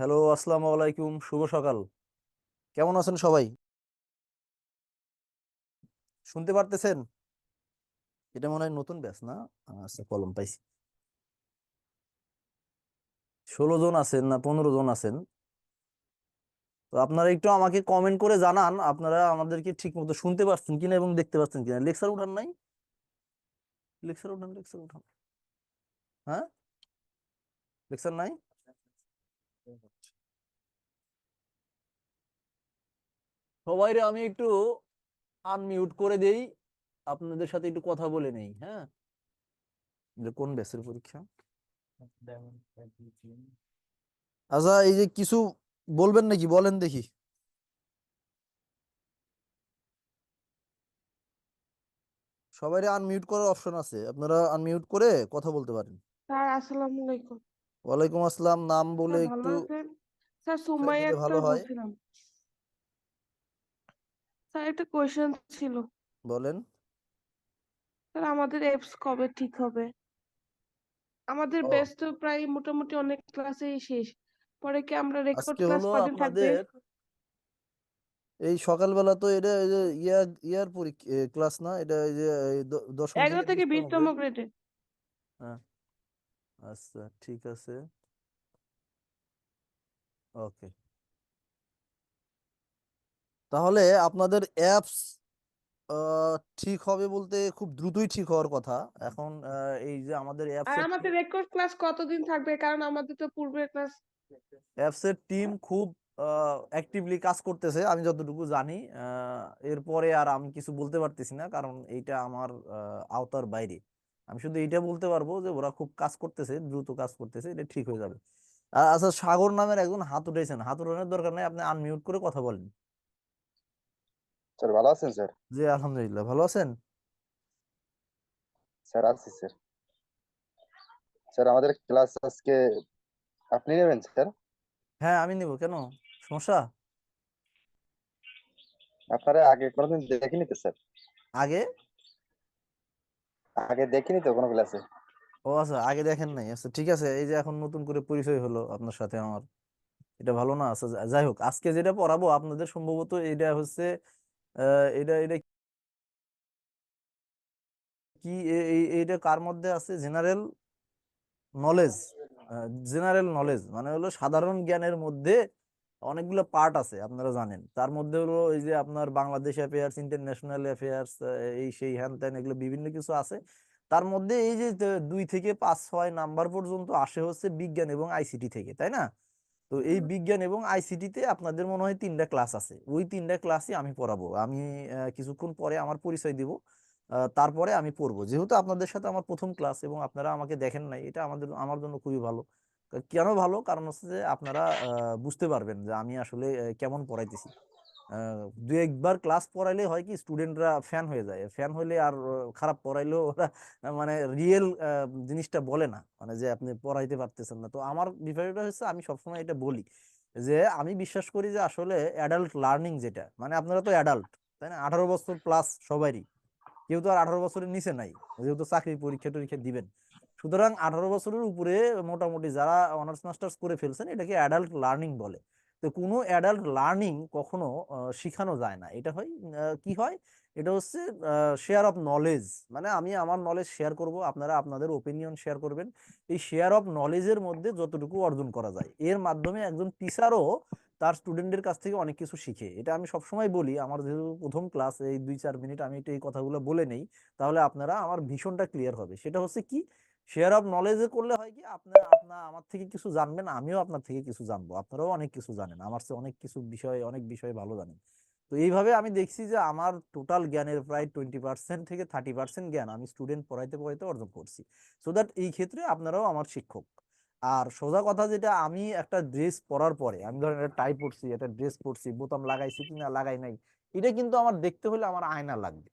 Hello, আসসালামু আলাইকুম, শুভ সকাল। কেমন আছেন সবাই? শুনতে পারতেছেন? এটা মনে হয় নতুন ব্যাচ না? আচ্ছা, কলম পাইছি। 16 জন আছেন না 15 জন আছেন? তো আপনারা একটু আমাকে কমেন্ট করে জানান আপনারা আমাদেরকে ঠিক মতো শুনতে পাচ্ছেন কিনা এবং দেখতে পাচ্ছেন কিনা। লেকচার উঠান নাই? লেকচার উঠান। হ্যাঁ, লেকচার নাই। সবাইরে আমি একটু আনমিউট করে দেই, আপনাদের সাথে একটু কথা বলে নেই। হ্যাঁ, যে কোন ব্যাচের পরীক্ষা? আচ্ছা, এই যে কিছু বলবেন নাকি, বলেন দেখি। সবাই আনমিউট করার অপশন আছে, আপনারা আনমিউট করে কথা বলতে পারেন। স্যার আসসালামু আলাইকুম। ওয়ালাইকুম আসসালাম। নাম বলে স্যার ভালো একটু আছেন? স্যার সাইড সুমাইয়া দিলে ভালো আক্তার হয়। বলছিলাম। স্যার একটা কোয়েশ্চেন ছিল। বলেন। স্যার আমাদের এপস কবে ঠিক হবে? আমাদের ও, ব্যাচ তো প্রায় মোটামুটি অনেক ক্লাসেই শেষ। পরে কি আমরা রেকর্ড আজকে ক্লাস হলো কদিন থাকবে? আপনাদের এই সকালবেলা তো এটা এই যে ইয়ার ইয়ার পরীক্ষা ক্লাস না, এটা এই যে এই দশম 11 থেকে থেকে 20তম 20তম গ্রেড। গ্রেডে। হ্যাঁ, আচ্ছা, ঠিক আছে। ওকে, তাহলে আপনাদের অ্যাপস ঠিক হবে বলতে খুব দ্রুতই ঠিক হওয়ার কথা। এখন এই যে আমাদের আর অ্যাপসের আমাদের রেকর্ড ক্লাস কতদিন থাকবে? কারণ আমাদের তো পূর্বের ক্লাস। অ্যাপসের টিম খুব অ্যাক্টিভলি কাজ করতেছে আমি যতটুকু জানি। এরপরে আর আমি কিছু বলতে পারতেছি না, কারণ এইটা আমার আওতার বাইরে। আমি শুধু এইটা বলতে পারবো যে ওরা খুব কাজ করতেছে, দ্রুত কাজ করতেছে, এটা ঠিক হয়ে যাবে। আচ্ছা, সাগর নামের একজন হাত উঠাইছেন, হাত উঠানোর দরকার নেই, আপনি আনমিউট করে কথা বলেন। স্যার ভালো আছেন স্যার? জি, আলহামদুলিল্লাহ, ভালো আছেন? স্যার আছি স্যার। স্যার আমাদের ক্লাস আজকে আপনি নেবেন স্যার? হ্যাঁ, আমি নিব, কেন সমস্যা? আপনারা আগে কোনোদিন দেখিনি তো স্যার? আগে? আগে দেখিনি তো কোনো ক্লাসে। ও আচ্ছা, আগে দেখেন নাই। আচ্ছা, ঠিক আছে, এই যে এখন নতুন করে পরিচয় হলো আপনার সাথে আমার, এটা ভালো না। আচ্ছা, যাই হোক, আজকে যেটা পড়াবো আপনাদের সম্ভবত এটা হচ্ছে এটা এটা কি এইটা কার মধ্যে আছে? General knowledge. জেনারেল নলেজ মানে হলো সাধারণ জ্ঞানের মধ্যে অনেকগুলো পার্ট আছে, আপনারা জানেন। তার মধ্যে হলো এই যে আপনার বাংলাদেশ অ্যাফেয়ার্স, ইন্টারন্যাশনাল অ্যাফেয়ার্স, এই সেই হ্যান ত্যান, এগুলো বিভিন্ন কিছু আছে। তার মধ্যে এই যে 2 থেকে 5-6 নাম্বার পর্যন্ত আসে হচ্ছে বিজ্ঞান এবং আইসিটি থেকে, তাই না? তো এই বিজ্ঞান এবং আইসিটিতে আপনাদের মনে হয় 3টা ক্লাস আছে, ওই 3টা ক্লাসই আমি পড়াবো। আমি কিছুক্ষণ পরে আমার পরিচয় দিব, তারপরে আমি পড়বো। যেহেতু আপনাদের সাথে আমার প্রথম ক্লাস এবং আপনারা আমাকে দেখেন নাই, এটা আমার জন্য খুবই ভালো। কেন ভালো? কারণ হচ্ছে যে আপনারা বুঝতে পারবেন যে আমি আসলে কেমন পড়াইতেছি। দু একবার ক্লাস পড়াইলে হয় কি, স্টুডেন্টরা ফ্যান হয়ে যায়, ফ্যান হইলে আর খারাপ পড়াইলেও ওরা মানে রিয়েল জিনিসটা বলে না, মানে যে আপনি পড়াইতে পারতেছেন না। তো আমার বিষয়টা হচ্ছে, আমি সবসময় এটা বলি যে আমি বিশ্বাস করি যে আসলে অ্যাডাল্ট লার্নিং যেটা, মানে আপনারা তো অ্যাডাল্ট, তাই না? 18 বছর প্লাস সবারই, কেউ তো আর 18 বছরের নিচে নাই, যেহেতু চাকরির পরীক্ষা টরীক্ষা দিবেন। সুতরাং 18 বছরের উপরে মোটামুটি যারা অনার্স মাস্টার্স করে ফেলছেন, এটাকে অ্যাডাল্ট লার্নিং বলে। তো কোনো অ্যাডাল্ট লার্নিং কখনো শিখানো যায় না। এটা হয় কি হয়, এটা হচ্ছে শেয়ার অফ নলেজ। মানে আমি আমার নলেজ শেয়ার করব, আপনারা আপনাদের ওপিনিয়ন শেয়ার করবেন। এই শেয়ার অফ নলেজের মধ্যে যতটুকু অর্জন করা যায়, এর মাধ্যমে একজন টিচারও তার স্টুডেন্টদের কাছ থেকে অনেক কিছু শিখে। এটা আমি সবসময় বলি, আমার যেহেতু প্রথম ক্লাস, এই 2-4 মিনিট আমি একটু এই কথাগুলো বলে নেই, তাহলে আপনারা আমার ভীষণটা ক্লিয়ার হবে। সেটা হচ্ছে কি, শেয়ার অফ নলেজে করলে হয় কি, আপনার আপনার আমার থেকে কিছু জানবেন, আমিও আপনার থেকে কিছু জানবো, আপনারাও অনেক কিছু জানেন, আমার চেয়ে অনেক কিছু বিষয়, অনেক বিষয় ভালো জানেন। তো এইভাবে আমি দেখছি যে আমার টোটাল জ্ঞানের প্রায় 20% থেকে 30% জ্ঞান আমি স্টুডেন্ট পড়াইতে পড়াইতে অর্জন করছি। সো দ্যাট এই ক্ষেত্রে আপনারাও আমার শিক্ষক। আর সোজা কথা যেটা, আমি একটা ড্রেস পরার পরে, আমি ধরেন একটা টাই পরছি, একটা ড্রেস পরছি, বোতাম লাগাইছি কিনা লাগাই নাই, এটা কিন্তু আমার দেখতে হলে আমার আয়না লাগবে,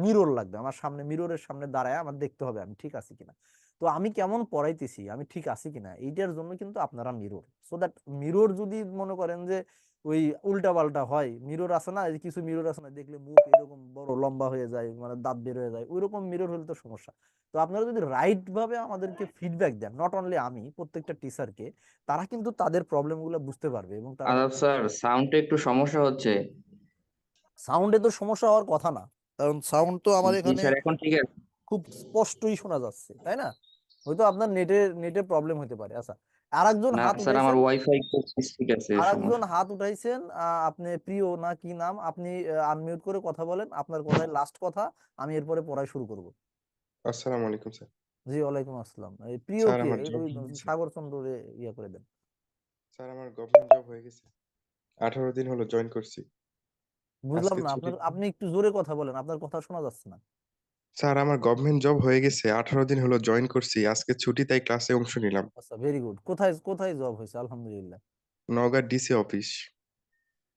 মিরর লাগবে। আমার সামনে মিররের সামনে দাঁড়ায় আমার দেখতে হবে আমি ঠিক আছি কিনা। তো আমি কেমন পড়াইতেছি, আমি ঠিক আছি কিনা, এইটার জন্য কিন্তু আপনারা মিরর। সো দ্যাট মিরর যদি মনে করেন যে ওই উল্টা পাল্টা হয়। মিরর আছে না, এই যে কিছু মিরর আছে না, দেখলে মুখ এরকম বড় লম্বা হয়ে যায়, মানে দাঁত বের হয়ে যায়, ওইরকম মিরর হলে তো সমস্যা। তো আপনারা যদি রাইট ভাবে আমাদেরকে ফিডব্যাক দেন, নট অনলি আমি, প্রত্যেকটা টিচারকে, তারা কিন্তু তাদের প্রবলেম গুলো বুঝতে পারবে এবং তারা আচ্ছা স্যার, সাউন্ডে একটু সমস্যা হচ্ছে। সাউন্ডে তো সমস্যা হওয়ার কথা না, কারণ সাউন্ড তো আমার জি এখানে স্যার, এখন ঠিক আছে। খুব স্পষ্টই শোনা যাচ্ছে, তাই না? হয়তো আপনার নেটে প্রবলেম হতে পারে। আচ্ছা, আরেকজন না হাত স্যার, আমার উঠাইছেন, ওয়াইফাই খুব ঠিক আছে, আরেকজন সমস্যা। হাত উঠাইছেন, আপনি প্রিয় না কি নাম, আপনি আনমিউট করে কথা বলেন, আপনার কথাই লাস্ট কথা, আমি এরপরে পড়াই শুরু করব। আসসালামু আলাইকুম স্যার। জি, ওয়ালাইকুম আসসালাম। এই প্রিয় স্যার কে? আমার ওই জব ওই হয়ে গেছে। সাগর চন্দ্রে ইয়া করে দেন। স্যার আমার গভর্নমেন্ট জব হয়ে গেছে, 18 দিন হলো জয়েন করছি। বুঝলাম আজকে না, ছুটি। আপনার আপনি একটু জোরে কথা বলেন, আপনার কথা শোনা যাচ্ছে না। স্যার আমার গভর্নমেন্ট জব হয়ে গেছে, 18 দিন হলো জয়েন করছি, আজকে ছুটি তাই ক্লাসে অংশ নিলাম। আচ্ছা, ভেরি গুড। কোথায় কোথায় জব হয়েছে? আলহামদুলিল্লাহ। নওগাঁ ডিসি অফিস,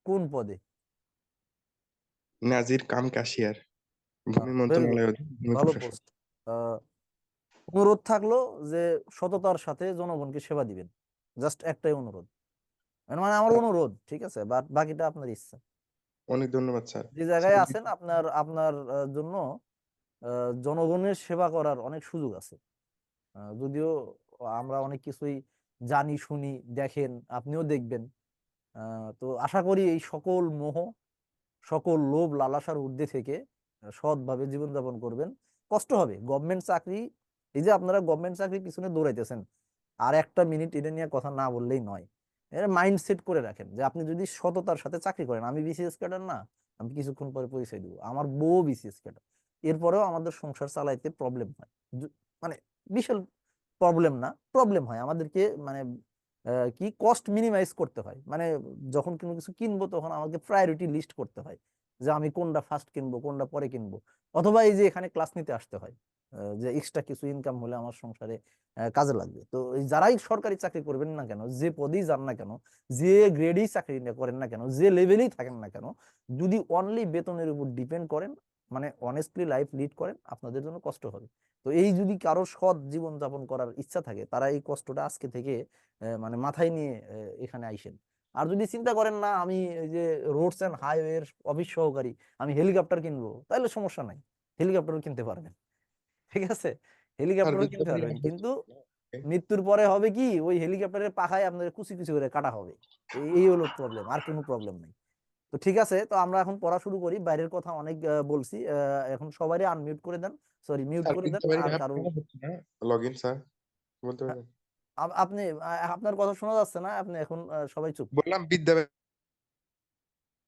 কোন পদে? নাজির কাম ক্যাশিয়ার, ভূমি ভেরি গুড, মন্ত্রণালয় অধীন ভূমি ভালো প্রশাসন। পোস্ট। অনুরোধ থাকলো যে সততার সাথে জনগণকে সেবা দিবেন, জাস্ট একটাই অনুরোধ, মানে আমার অনুরোধ, ঠিক আছে, বাট বাকিটা আপনার ইচ্ছা। অনেক ধন্যবাদ স্যার। যে জায়গায় স্যার আছেন আপনার আপনার জন্য জনগণের সেবা করার অনেক সুযোগ আছে। যদিও আমরা অনেক কিছুই জানি, শুনি, দেখেন, আপনিও দেখবেন। তো আশা করি এই সকল মোহ, সকল লোভ লালসার ঊর্ধ্বে থেকে সৎভাবে জীবনযাপন করবেন। কষ্ট হবে গভর্নমেন্ট চাকরি, এই যে আপনারা গভর্নমেন্ট চাকরির পিছনে দৌড়াইতেছেন, আর একটা মিনিট এটা নিয়ে কথা না বললেই নয়। এর মাইন্ড সেট করে রাখেন যে আপনি যদি সততার সাথে চাকরি করেন, আমি বিসিএস ক্যাডার না, আমি কিছুক্ষণ পরে পরিচয় দিব, আমার বউ বিসিএস ক্যাডার, এরপরেও আমাদের সংসার চালাইতে প্রবলেম হয়। মানে বিশাল প্রবলেম না, প্রবলেম হয় আমাদেরকে, মানে কি কস্ট মিনিমাইজ করতে হয়, মানে যখন কোনো কিছু কিনবো তখন আমাকে প্রায়োরিটি লিস্ট করতে হয় যে আমি কোনটা ফার্স্ট কিনবো, কোনটা পরে কিনবো। অথবা এই যে এখানে ক্লাস নিতে আসতে হয়, যে এক্সট্রা কিছু ইনকাম হলে আমার সংসারে কাজে লাগবে। তো এই যারাই সরকারি চাকরি করবেন না কেন, যে পদেই যান না কেন, যে গ্রেডেই চাকরি করেন না কেন, যে লেভেলেই থাকেন না কেন, যদি অনলি বেতনের উপর ডিপেন্ড করেন, মানে অনেস্টলি লাইফ লিড করেন, আপনাদের জন্য কষ্ট হবে। তো এই যদি কারো সৎ জীবন যাপন করার ইচ্ছা থাকে, তারা এই কষ্টটা আজকে থেকে মানে মাথায় নিয়ে এখানে আইসেন। আর যদি চিন্তা করেন না আমি এই যে রোডস এন্ড হাইওয়ে অফিস সহকারী, আমি হেলিকপ্টার কিনবো, তাহলে সমস্যা নাই, হেলিকপ্টারও কিনতে পারবেন, ঠিক আছে, স্যার হেলিকপ্টারও কিনতে পারবেন, বিদ্যালয়ে কিন্তু মৃত্যুর পরে হবে কি, ওই হেলিকপ্টারের পাখায় আপনাদের কুচি কুচি করে কাটা হবে। এই হলো প্রবলেম, আর কোনো প্রবলেম নাই। তো ঠিক আছে, তো আমরা এখন পড়া শুরু করি, বাইরের কথা অনেক বলছি, এখন সবারই আনমিউট করে দেন, সরি মিউট স্যার করে দেন। বিদ্যালয়ের আর অ্যাপ কারো কেন হচ্ছে না লগইন স্যার, বলতে পারবেন? আপনি আপনার কথা শোনা যাচ্ছে না, আপনি এখন সবাই চুপ। বললাম বিদ্যালয়।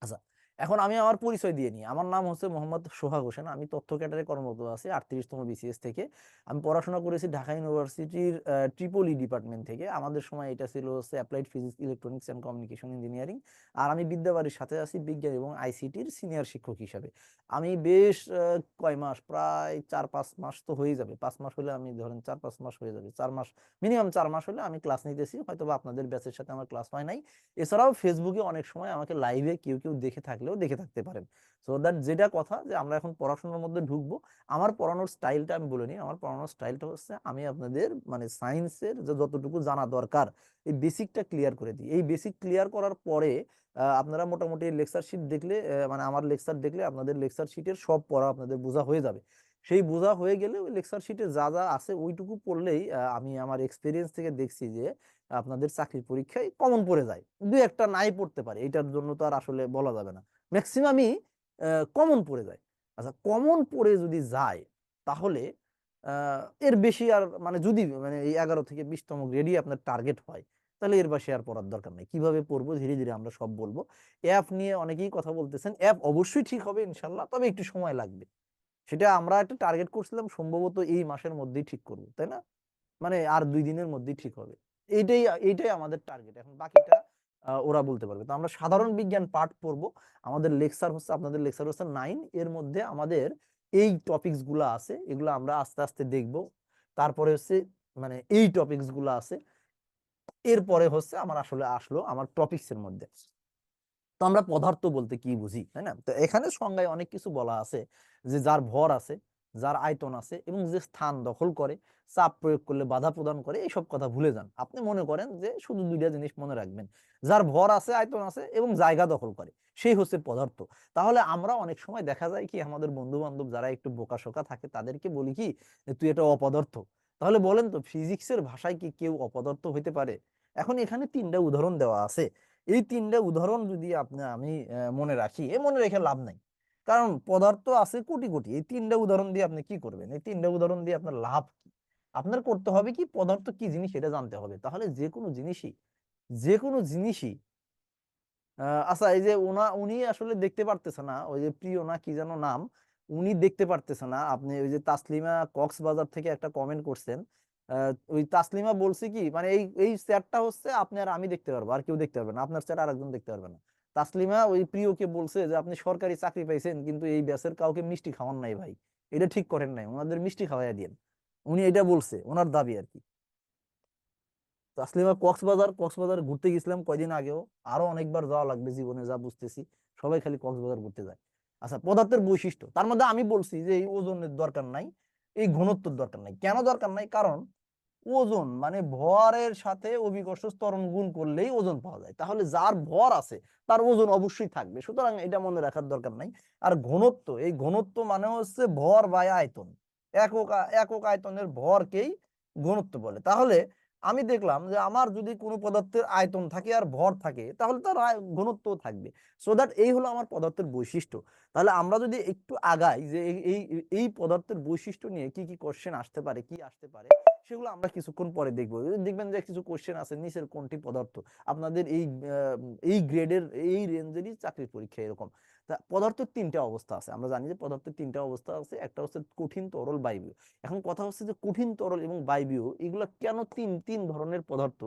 আচ্ছা, এখন আমি আমার পরিচয় দিয়ে নিই। আমার নাম হচ্ছে মোহাম্মদ সোহাগ হোসেন, আমি তথ্য ক্যাডারে কর্মরত আছি 38তম বিসিএস থেকে। আমি পড়াশোনা করেছি ঢাকা ইউনিভার্সিটির ট্রিপলি ডিপার্টমেন্ট থেকে। আমাদের সময় এটা ছিল হচ্ছে applied physics, electronics and communication engineering. আর আমি বিদ্যাবাড়ির সাথে আছি বিজ্ঞান এবং আইসিটির সিনিয়র শিক্ষক হিসাবে। আমি বেশ কয় মাস, প্রায় 4-5 মাস তো হয়ে যাবে, 5 মাস হলে, আমি ধরেন 4-5 মাস হয়ে যাবে, 4 মাস, মিনিমাম 4 মাস হলে আমি ক্লাস নিতেছি, হয়তো বা আপনাদের ব্যাচের সাথে আমার ক্লাস হয় নাই। এছাড়াও ফেসবুকে অনেক সময় আমাকে লাইভে কেউ কেউ দেখে থাকলেও দেখে থাকতে পারেন। সো দ্যাট, যেটা কথা যে আমরা এখন পড়াশোনার মধ্যে ঢুকবো। আমার পড়ানোর স্টাইলটা আমি বলে নিই, আমার পড়ানোর স্টাইলটা হচ্ছে আমি আপনাদের মানে সায়েন্সের যে যতটুকু জানা দরকার এই বেসিকটা ক্লিয়ার করে দিই। এই বেসিক ক্লিয়ার করার পরে আপনারা মোটামুটি লেকচার শিট দেখলে, মানে আমার লেকচার দেখলে আপনাদের লেকচার শিটের সব পড়া আপনাদের বোঝা হয়ে যাবে। সেই বোঝা হয়ে গেলে ওই লেকচার শিটে যা যা আছে ওইটুকু পড়লেই আমি আমার এক্সপিরিয়েন্স থেকে দেখছি যে আপনাদের চাকরির পরীক্ষায় কমন পড়ে যায়। দুই একটা নাই পড়তে পারে, এটার জন্য তো আর আসলে বলা যাবে না, ম্যাক্সিমামই কমন পড়ে যায়। আচ্ছা, কমন পড়ে যদি যায় তাহলে এর বেশি আর, মানে যদি মানে এই 11 থেকে 20তম গ্রেডই আপনার টার্গেট হয়, তাহলে এর বেশি আর পড়ার দরকার নেই। কিভাবে পড়বো ধীরে ধীরে আমরা সব বলবো। অ্যাপ নিয়ে অনেকেই কথা বলতেছেন, অ্যাপ অবশ্যই ঠিক হবে ইনশাল্লাহ, তবে একটু সময় লাগবে। সেটা আমরা একটা টার্গেট করছিলাম, সম্ভবত এই মাসের মধ্যেই ঠিক করবো, তাই না? মানে আর 2 দিনের মধ্যেই ঠিক হবে। এইটাই এইটাই আমাদের টার্গেট। এখন বাকিটা ওরা বলতে পারবে। তো আমরা সাধারণ বিজ্ঞান পার্ট পড়বো। আমাদের লেকচার হচ্ছে, আপনাদের লেকচার হচ্ছে 9, এর মধ্যে আমাদের এই টপিকস গুলা আছে, এগুলো আমরা আস্তে আস্তে দেখব। তারপরে হচ্ছে মানে এই টপিকস গুলো আছে, এরপরে হচ্ছে আমার আসলে আসলো আমার টপিকস এর মধ্যে। তো আমরা পদার্থ বলতে কি বুঝি, তাই না? তো এখানে সংজ্ঞায় অনেক কিছু বলা আছে, যে যার ভর আছে, যার আয়তন আছে এবং যে স্থান দখল করে, চাপ প্রয়োগ করলে বাধা প্রদান করে, এইসব কথা ভুলে যান। আপনি মনে করেন যে শুধু দুইটা জিনিস মনে রাখবেন, যার ভর আছে, আয়তন আছে এবং জায়গা দখল করে, সেই হচ্ছে পদার্থ। তাহলে আমরা অনেক সময় দেখা যায় কি, আমাদের বন্ধু বান্ধব যারা একটু বোকাশোকা থাকে তাদেরকে বলি কি যে তুই এটা অপদার্থ। তাহলে বলেন তো, ফিজিক্সের ভাষায় কি কেউ অপদার্থ হইতে পারে? এখন এখানে তিনটা উদাহরণ দেওয়া আছে, এই তিনটা উদাহরণ যদি আমি মনে রাখি, মনে রেখে লাভ নাই, কারণ পদার্থ আছে কোটি কোটি। এই তিনটা উদাহরণ দিয়ে আপনি কি করবেন? এই তিনটা উদাহরণ দিয়ে আপনার লাভ কি? আপনার করতে হবে কি, পদার্থ কি জিনিস এটা জানতে হবে। তাহলে যে কোনো জিনিসই আচ্ছা, এই যে উনি আসলে দেখতে পারতেছে না, ওই যে প্রিয় না কি যেন নাম, উনি দেখতে পারতেছে না। আপনি ওই যে তাসলিমা কক্সবাজার থেকে একটা কমেন্ট করছেন, ওই তাসলিমা বলছে কি, মানে এই এই চ্যাটটা হচ্ছে আপনি আর আমি দেখতে পারবো, আর কেউ দেখতে পারবে না, আপনার চ্যাট আর একজন দেখতে পারবে না। তাসলিমা ওই প্রিয়কে বলছে যে আপনি সরকারি চাকরি পাইছেন কিন্তু এই ব্যাচের কাউকে মিষ্টি খাওয়ান নাই ভাই, এটা ঠিক করেন নাই, ওনাদের মিষ্টি খাওয়াইয়া দিয়েন। উনি এটা বলছে, ওনার দাবি আর কি। তাসলিমা কক্সবাজার ঘুরতে গেছিলাম কয়দিন আগেও, আরো অনেকবার যাওয়া লাগবে জীবনে, যা বুঝতেছি। সবাই খালি কক্সবাজার ঘুরতে যায়। আচ্ছা, পদার্থের বৈশিষ্ট্য, তার মধ্যে আমি বলছি যে এই ওজনের দরকার নাই, এই ঘনত্বের দরকার নাই। কেন দরকার নাই? কারণ ওজন মানে ভরের সাথে অভিকর্ষ ত্বরণ গুণ করলেই ওজন পাওয়া যায়। তাহলে যার ভর আছে তার ওজন অবশ্যই থাকবে, সুতরাং এটা মনে রাখার দরকার নাই। আর ঘনত্ব, এই ঘনত্ব মানে হচ্ছে ভর বাই আয়তন, একক আয়তনের ভরকেই ঘনত্ব বলে। তাহলে আমি দেখলাম যে আমার যদি কোনো পদার্থের আয়তন থাকে আর ভর থাকে, তাহলে তার ঘনত্ব থাকবে। সো দ্যাট এই হলো আমার পদার্থের বৈশিষ্ট্য। তাহলে আমরা যদি একটু আগাই যে এই এই পদার্থের বৈশিষ্ট্য নিয়ে কি কি কোশ্চেন আসতে পারে, কি আসতে পারে, সেগুলো আমরা কিছুক্ষণ পরে দেখবো। দেখবেন যে কিছু কোশ্চেন আছে, নিচের কোনটি পদার্থ, আপনাদের এই গ্রেডের এই রেঞ্জেরই চাকরির পরীক্ষা এরকম। তা পদার্থের তিনটা অবস্থা আছে, আমরা জানি যে পদার্থের তিনটা অবস্থা আছে, একটা হচ্ছে কঠিন, তরল, বায়বীয়। এখন কথা হচ্ছে যে কঠিন, তরল এবং বায়বীয় এগুলা কেন তিন তিন ধরনের পদার্থ,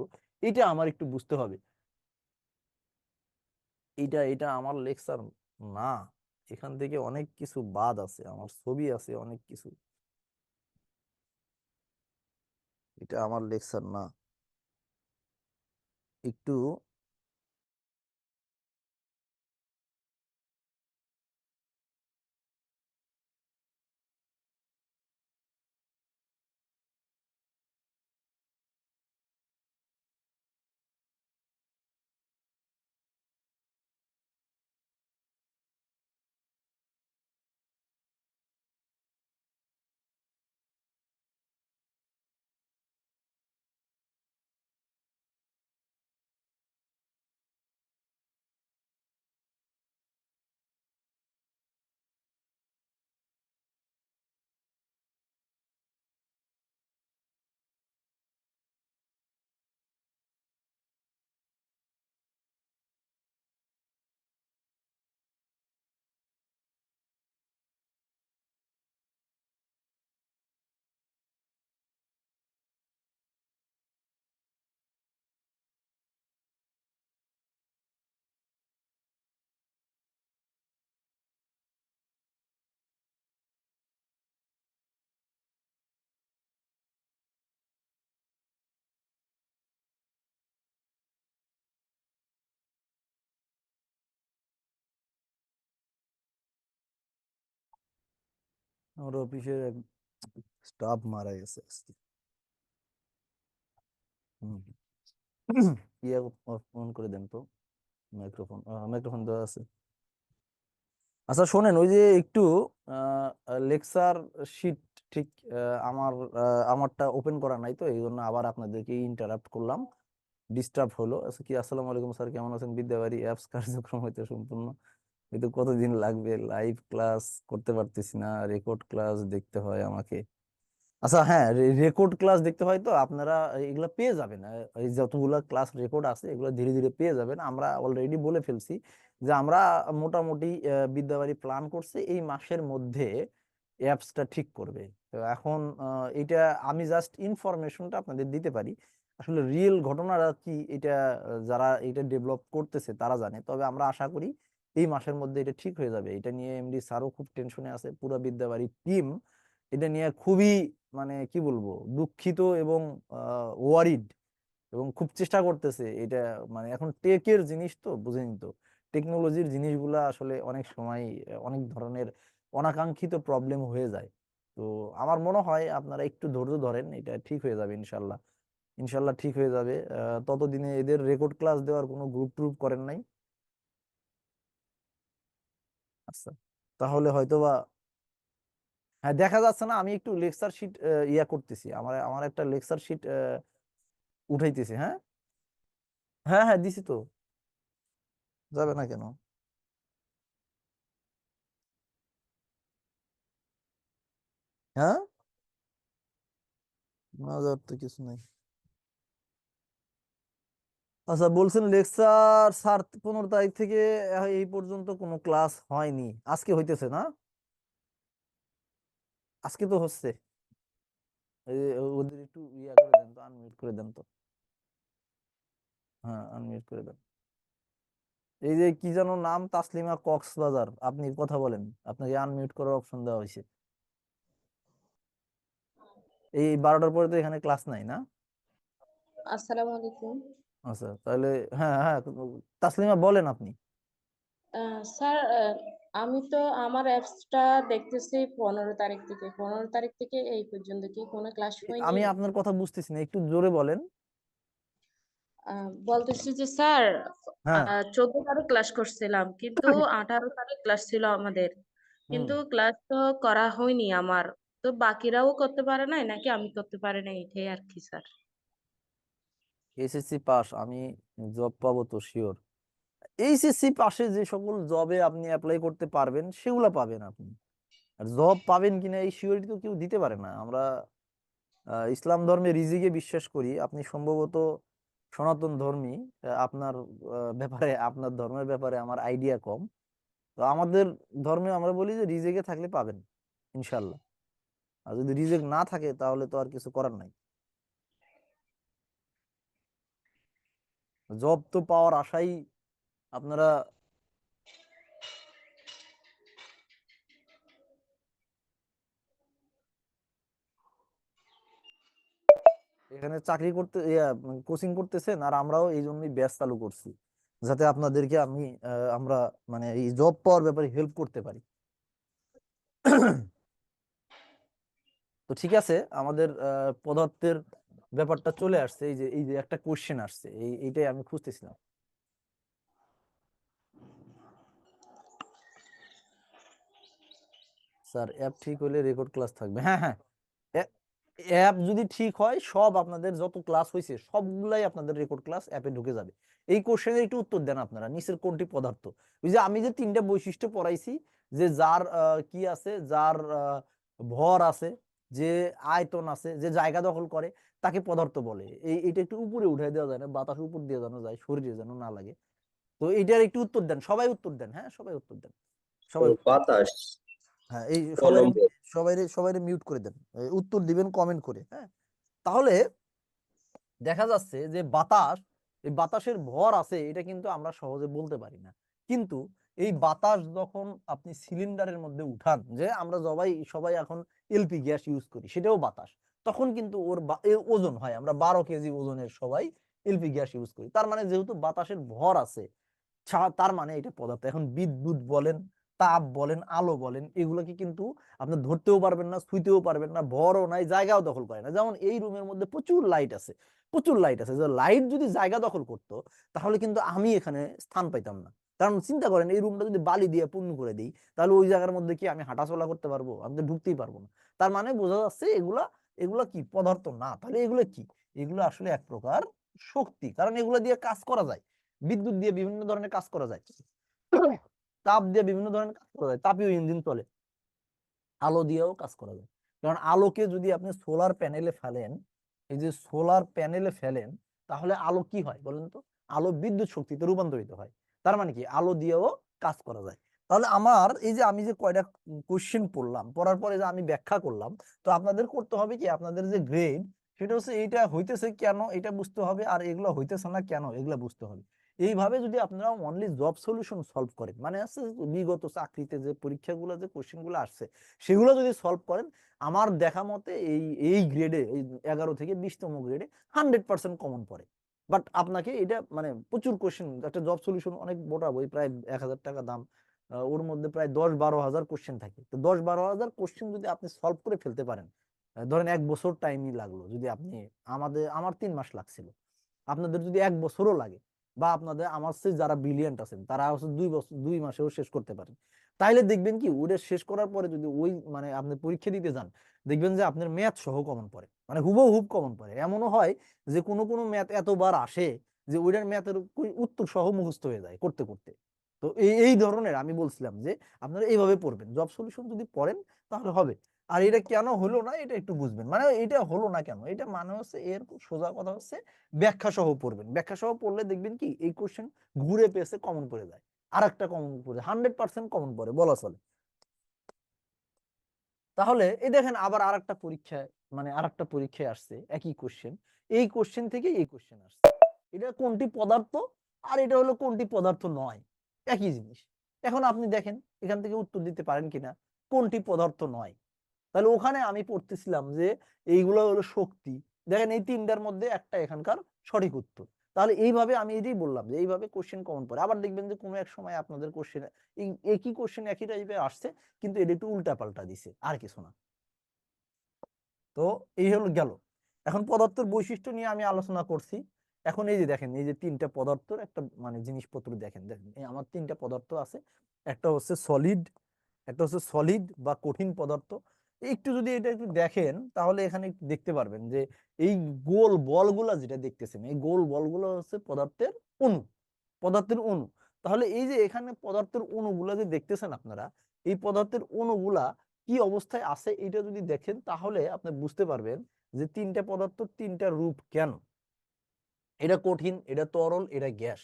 এটা আমার একটু বুঝতে হবে। এটা এটা আমার লেকচার না, এখান থেকে অনেক কিছু বাদ আছে, আমার ছবি আছে অনেক কিছু, এটা আমার লেকচার না। একটু আমার অফিসের স্টাফ মারা গেছে আজকে। হুম। ইয়ে ফোন করে দেন তো, মাইক্রোফোন দেওয়া আছে। আচ্ছা শোনেন, ওই যে একটু লেকচার শিট ঠিক আমারটা ওপেন করা নাই, তো এই জন্য আবার আপনাদেরকে ইন্টারাপ্ট করলাম, ডিস্টার্ব হলো। আচ্ছা কি, আসসালামু আলাইকুম স্যার, কেমন আছেন? বিদ্যাবাড়ি অ্যাপস কার্যক্রম হইতে সম্পূর্ণ, কিন্তু কতদিন লাগবে? লাইভ ক্লাস করতে পারতেছি না, রেকর্ড ক্লাস দেখতে হয় আমাকে। আচ্ছা হ্যাঁ, রেকর্ড ক্লাস দেখতে হয়, তো আপনারা এগুলা পেয়ে যাবেন, এই যতগুলা ক্লাস রেকর্ড আছে এগুলো ধীরে ধীরে পেয়ে যাবেন। আমরা অলরেডি বলে ফেলছি যে আমরা মোটামুটি বিদ্যাবাড়ি প্ল্যান করছে এই মাসের মধ্যে অ্যাপসটা ঠিক করবে। তো এখন এটা আমি জাস্ট ইনফরমেশনটা আপনাদের দিতে পারি, আসলে রিয়েল ঘটনাটা কি এটা যারা এটা ডেভেলপ করতেছে তারা জানে। তবে আমরা আশা করি এই মাসের মধ্যে এটা ঠিক হয়ে যাবে। এটা নিয়ে এমডি স্যারও খুব টেনশনে আছে, পুরো বিদ্যাবাড়ি টিম এটা নিয়ে খুবই, মানে কি বলবো, দুঃখিত এবং ওয়ারিড, এবং খুব চেষ্টা করতেছে এটা। মানে এখন টেকের জিনিস তো বুঝেনি তো, টেকনোলজির জিনিসগুলা আসলে অনেক সময় অনেক ধরনের অনাকাঙ্ক্ষিত প্রবলেম হয়ে যায়। তো আমার মনে হয় আপনারা একটু ধৈর্য ধরেন, এটা ঠিক হয়ে যাবে ইনশাল্লাহ। ইনশাল্লাহ ঠিক হয়ে যাবে। ততদিনে এদের রেকর্ড ক্লাস দেওয়ার কোনো গ্রুপ ট্রুপ করেন নাই? আচ্ছা, তাহলে হয়তো বা, হ্যাঁ দেখা যাচ্ছে না, আমি একটু লেকচার শিট ইয়া করতেছি, আমার আমার একটা লেকচার শিট উঠাইতেছি। হ্যাঁ হ্যাঁ হ্যাঁ দিছি তো, যাবে না কেন? হ্যাঁ, না যাওয়ার তো কিছু নাই। আচ্ছা, বলছেন লেকচার স্যার 15 তারিখ থেকে এই পর্যন্ত কোনো ক্লাস হয়নি, আজকে হইতেছে না? আজকে তো হচ্ছে। ওদের একটু ইয়া করে দেন তো, আনমিউট করে দেন তো। হ্যাঁ, আনমিউট করে দেন। এই যে কি যেন নাম, তাসলিমা কক্সবাজার, আপনি কথা বলেন, আপনাকে আনমিউট করার অপশন দেওয়া হয়েছে। এই 12টার পরে তো এখানে ক্লাস নাই না? আসসালামু আলাইকুম। আচ্ছা তাহলে, হ্যাঁ হ্যাঁ, তাসলিমা বলেন আপনি। স্যার, আমি তো আমার অ্যাপসটা দেখতেছি 15 তারিখ থেকে এই পর্যন্ত কি কোনো ক্লাস হয়নি? আমি আপনার কথা বুঝতেছি না, একটু জোরে বলেন। বলতেছি যে স্যার, হ্যাঁ। 14 তারিখ ক্লাস করছিলাম, কিন্তু 18 তারিখ ক্লাস ছিল আমাদের, হুম। কিন্তু ক্লাস তো করা হয়নি আমার। তো বাকিরাও করতে পারে নাই নাকি আমি করতে পারি না, এটাই আর কি স্যার। এসএসসি পাস, আমি জব পাবো তো শিওর। এইচএসসি পাশে যে সকল জবে আপনি অ্যাপ্লাই করতে পারবেন সেগুলা পাবেন আপনি। আর জব পাবেন কিনা এই শিওরিটি তো কেউ দিতে পারে না। আমরা ইসলাম ধর্মে রিজিকে বিশ্বাস করি, আপনি সম্ভবত সনাতন ধর্মী। আপনার ব্যাপারে, আপনার ধর্মের ব্যাপারে আমার আইডিয়া কম। তো আমাদের ধর্মে আমরা বলি যে রিজিকে থাকলে পাবেন ইনশাল্লাহ। আর যদি রিজিক না থাকে তাহলে তো আর কিছু করার নাই। জব তো পাওয়ার আশাই আপনারা, এখানে চাকরি করতে, কোচিং করতেছেন, আর আমরাও এই জন্যই ব্যাচ চালু করছি, যাতে আপনাদেরকে আমরা মানে এই জব পাওয়ার ব্যাপারে হেল্প করতে পারি। তো ঠিক আছে, আমাদের পদার্থের ব্যাপারটা চলে আসছে। এই যে একটা কোশ্চেন আসছে, এইটাই আমি খুঁজতেছিলাম। স্যার অ্যাপ ঠিক হলে রেকর্ড ক্লাস থাকবে, হ্যাঁ হ্যাঁ। অ্যাপ যদি ঠিক হয়, সব আপনাদের যত ক্লাস হয়েছে সবগুলাই আপনাদের রেকর্ড ক্লাস অ্যাপে ঢুকে যাবে। এই কোশ্চেনের একটু উত্তর দেন আপনারা, নিচের কোনটি পদার্থ? ওই যে আমি যে 3টা বৈশিষ্ট্য পড়াইছি, যে যার কি আছে, যার ভর আছে, যে আয়তন আছে, যে জায়গা দখল করে, তাকে পদার্থ বলে। এইটা একটু উপরে উঠাই দেওয়া যায় না? বাতাস উপর দিয়ে যেন যায়, শরীরে যেন না লাগে। তো এইটার একটু উত্তর দেন, সবাই উত্তর দেন, হ্যাঁ সবাই উত্তর দেন, সবাই উত্তর দেন। বাতাস, হ্যাঁ, এই সবাই কলম্বো। সবাই সবাই মিউট করে দেন, উত্তর দিবেন কমেন্ট করে। হ্যাঁ, তাহলে দেখা যাচ্ছে যে বাতাস, এই বাতাসের ভর আছে এটা কিন্তু আমরা সহজে বলতে পারি না। কিন্তু এই বাতাস যখন আপনি সিলিন্ডারের মধ্যে উঠান, যে আমরা সবাই সবাই এখন এলপি গ্যাস ইউজ করি, সেটাও বাতাস, তখন কিন্তু এর ওজন হয়, আমরা 12 কেজি ওজনের সবাই এলপি গ্যাস ইউজ করি। তার মানে যেহেতু বাতাসের ভর আছে, তার মানে এটা পদার্থ। এখন বিদ্যুৎ বলেন, তাপ বলেন, আলো বলেন, এগুলোকে কিন্তু আপনি ধরতেও পারবেন না, ছুঁইতেও পারবেন না, ভরও নাই, জায়গাও দখল করে না। যেমন এই রুমের মধ্যে প্রচুর লাইট আছে, প্রচুর লাইট আছে, যে লাইট যদি জায়গা দখল করতো তাহলে কিন্তু আমি এখানে স্থান পাইতাম না। কারণ চিন্তা করেন, এই রুমটা যদি বালি দিয়ে পূর্ণ করে দিই, তাহলে ওই জায়গার মধ্যে কি আমি হাঁটাচলা করতে পারবো? আমি তো ঢুকতেই পারবো না। তার মানে বোঝা যাচ্ছে এগুলা, এগুলা কি পদার্থ না। তাহলে এগুলো কি? এগুলো আসলে এক প্রকার শক্তি, কারণ এগুলো দিয়ে কাজ করা যায়। বিদ্যুৎ দিয়ে বিভিন্ন ধরনের কাজ করা যায়, তাপ দিয়ে বিভিন্ন ধরনের কাজ করা যায়, তাপীয় ইঞ্জিন চলে, আলো দিয়েও কাজ করা যায়। কারণ আলোকে যদি আপনি সোলার প্যানেলে ফেলেন, এই যে সোলার প্যানেলে ফেলেন, তাহলে আলো কি হয় বলেন তো? আলো বিদ্যুৎ শক্তিতে রূপান্তরিত হয়। তার মানে কি, আলো দিয়েও কাজ করা যায়। তাহলে আমার এই যে আমি যে কয়টা কোশ্চেন পড়লাম, পড়ার পরে যে আমি ব্যাখ্যা করলাম, তো আপনাদের করতে হবে কি, আপনাদের যে গ্রেড, সেটা হচ্ছে এইটা হইতেছে কেন এটা বুঝতে হবে, আর এগুলো হইতেছে না কেন এগুলো বুঝতে হবে। এইভাবে যদি আপনারা অনলি জব সলিউশন সলভ করেন, মানে আছে বিগত চাকরিতে যে পরীক্ষাগুলো, যে কোশ্চেন গুলো আসছে, সেগুলো যদি সলভ করেন, আমার দেখা মতে এই এই গ্রেডে, এই 11 থেকে 20তম গ্রেডে 100% কমন পড়ে। বাট আপনাকে এটা মানে প্রচুর কোশ্চেন, একটা জব সলিউশন অনেক মোটা বই, প্রায় 1000 টাকা দাম, ওর মধ্যে প্রায় 10-12 হাজার কোশ্চেন থাকে। তো 10-12 হাজার কোশ্চেন যদি আপনি সলভ করে ফেলতে পারেন, ধরেন 1 বছর টাইমই লাগলো, যদি আপনি আমার 3 মাস লাগছিল, আপনাদের যদি 1 বছরও লাগে, বা আপনাদের আমার চেয়ে যারা ব্রিলিয়ান্ট আছেন তারা হচ্ছে 2 বছর 2 মাসেও শেষ করতে পারেন, তাইলে দেখবেন কি ওটা শেষ করার পরে যদি ওই মানে আপনি পরীক্ষা দিতে যান, দেখবেন যে আপনার ম্যাথ সহ কমন পড়ে, মানে হুবহুব কমন পড়ে। এমনও হয় যে কোনো কোনো ম্যাথ এতবার আসে যে ওইটার ম্যাথের উত্তর সহ মুখস্থ হয়ে যায় করতে করতে। তো এই ধরনের আমি বলছিলাম যে আপনারা এইভাবে পড়বেন, জব সলিউশন যদি পড়েন তাহলে হবে। আর এটা কেন হলো না এটা একটু বুঝবেন, মানে এটা হলো না কেন, এটা মানে হচ্ছে এর সোজা কথা হচ্ছে ব্যাখ্যা সহ পড়বেন। ব্যাখ্যা সহ পড়লে দেখবেন কি এই কোশ্চেন ঘুরে পেছে কমন পড়ে যায়, আর একটা কমন পড়ে 100% কমন পড়ে বলা চলে। তাহলে এই দেখেন আবার আরেকটা পরীক্ষায়, মানে আরেকটা পরীক্ষায় আসছে একই কোশ্চেন, এই কোশ্চেন থেকে এই কোশ্চেন আসছে, এটা কোনটি পদার্থ আর এটা হলো কোনটি পদার্থ নয়, একই জিনিস। এখন আপনি দেখেন এখান থেকে উত্তর দিতে পারেন কিনা কোনটি পদার্থ নয়। তাহলে ওখানে আমি পড়তেছিলাম যে এইগুলো হলো শক্তি, দেখেন এই তিনটার মধ্যে একটা এখানকার সঠিক উত্তর। তাহলে এইভাবে আমি এটাই বললাম যে এইভাবে কোশ্চেন কমন পড়ে। আবার দেখবেন যে কোনো এক সময় আপনাদের কোশ্চেন একই কোশ্চেন একই টাইপের আসছে, কিন্তু এটা একটু উল্টা পাল্টা দিছে, আর কিছু না। তো এই হলো গেল। এখন পদার্থের বৈশিষ্ট্য নিয়ে আমি আলোচনা করছি। এখন এই যে দেখেন এই যে 3টা পদার্থর একটা মানে জিনিসপত্র দেখেন, দেখেন এই আমার 3টা পদার্থ আছে, একটা হচ্ছে সলিড, একটা হচ্ছে সলিড বা কঠিন পদার্থ। একটু যদি এটা একটু দেখেন তাহলে এখানে একটু দেখতে পারবেন যে এই গোল বলগুলা যেটা দেখতেছেন, এই গোল বলগুলো হচ্ছে পদার্থের অণু, পদার্থের অণু। তাহলে এই যে এখানে পদার্থের অণুগুলা যে দেখতেছেন আপনারা, এই পদার্থের অণুগুলা কি অবস্থায় আছে এটা যদি দেখেন তাহলে আপনি বুঝতে পারবেন যে 3টা পদার্থ 3টা রূপ কেন, এটা কঠিন, এটা তরল, এটা গ্যাস।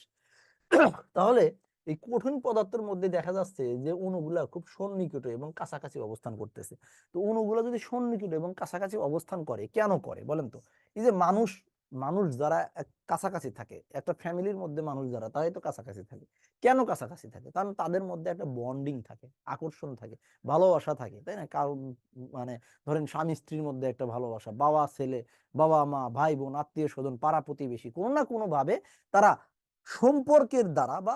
তাহলে এই কঠিন পদার্থের মধ্যে দেখা যাচ্ছে যে অণুগুলা খুব সন্নিকটে এবং কাছাকাছি অবস্থান করতেছে। তো অণুগুলা যদি সন্নিকটে এবং কাছাকাছি অবস্থান করে, কেন করে বলেন তো? এই যে মানুষ মানুষ যারা কাছাকাছি থাকে, একটা ফ্যামিলির মধ্যে মানুষ যারা তারাই তো কাছাকাছি থাকে। কেন কাছাকাছি থাকে? কারণ তাদের মধ্যে একটা বন্ডিং থাকে, আকর্ষণ থাকে, ভালোবাসা থাকে, তাই না? কারণ মানে ধরেন স্বামী স্ত্রীর মধ্যে একটা ভালোবাসা, বাবা ছেলে, বাবা মা, ভাই বোন, আত্মীয় স্বজন, পাড়া প্রতিবেশী, কোনো না কোনো ভাবে তারা সম্পর্কের দ্বারা বা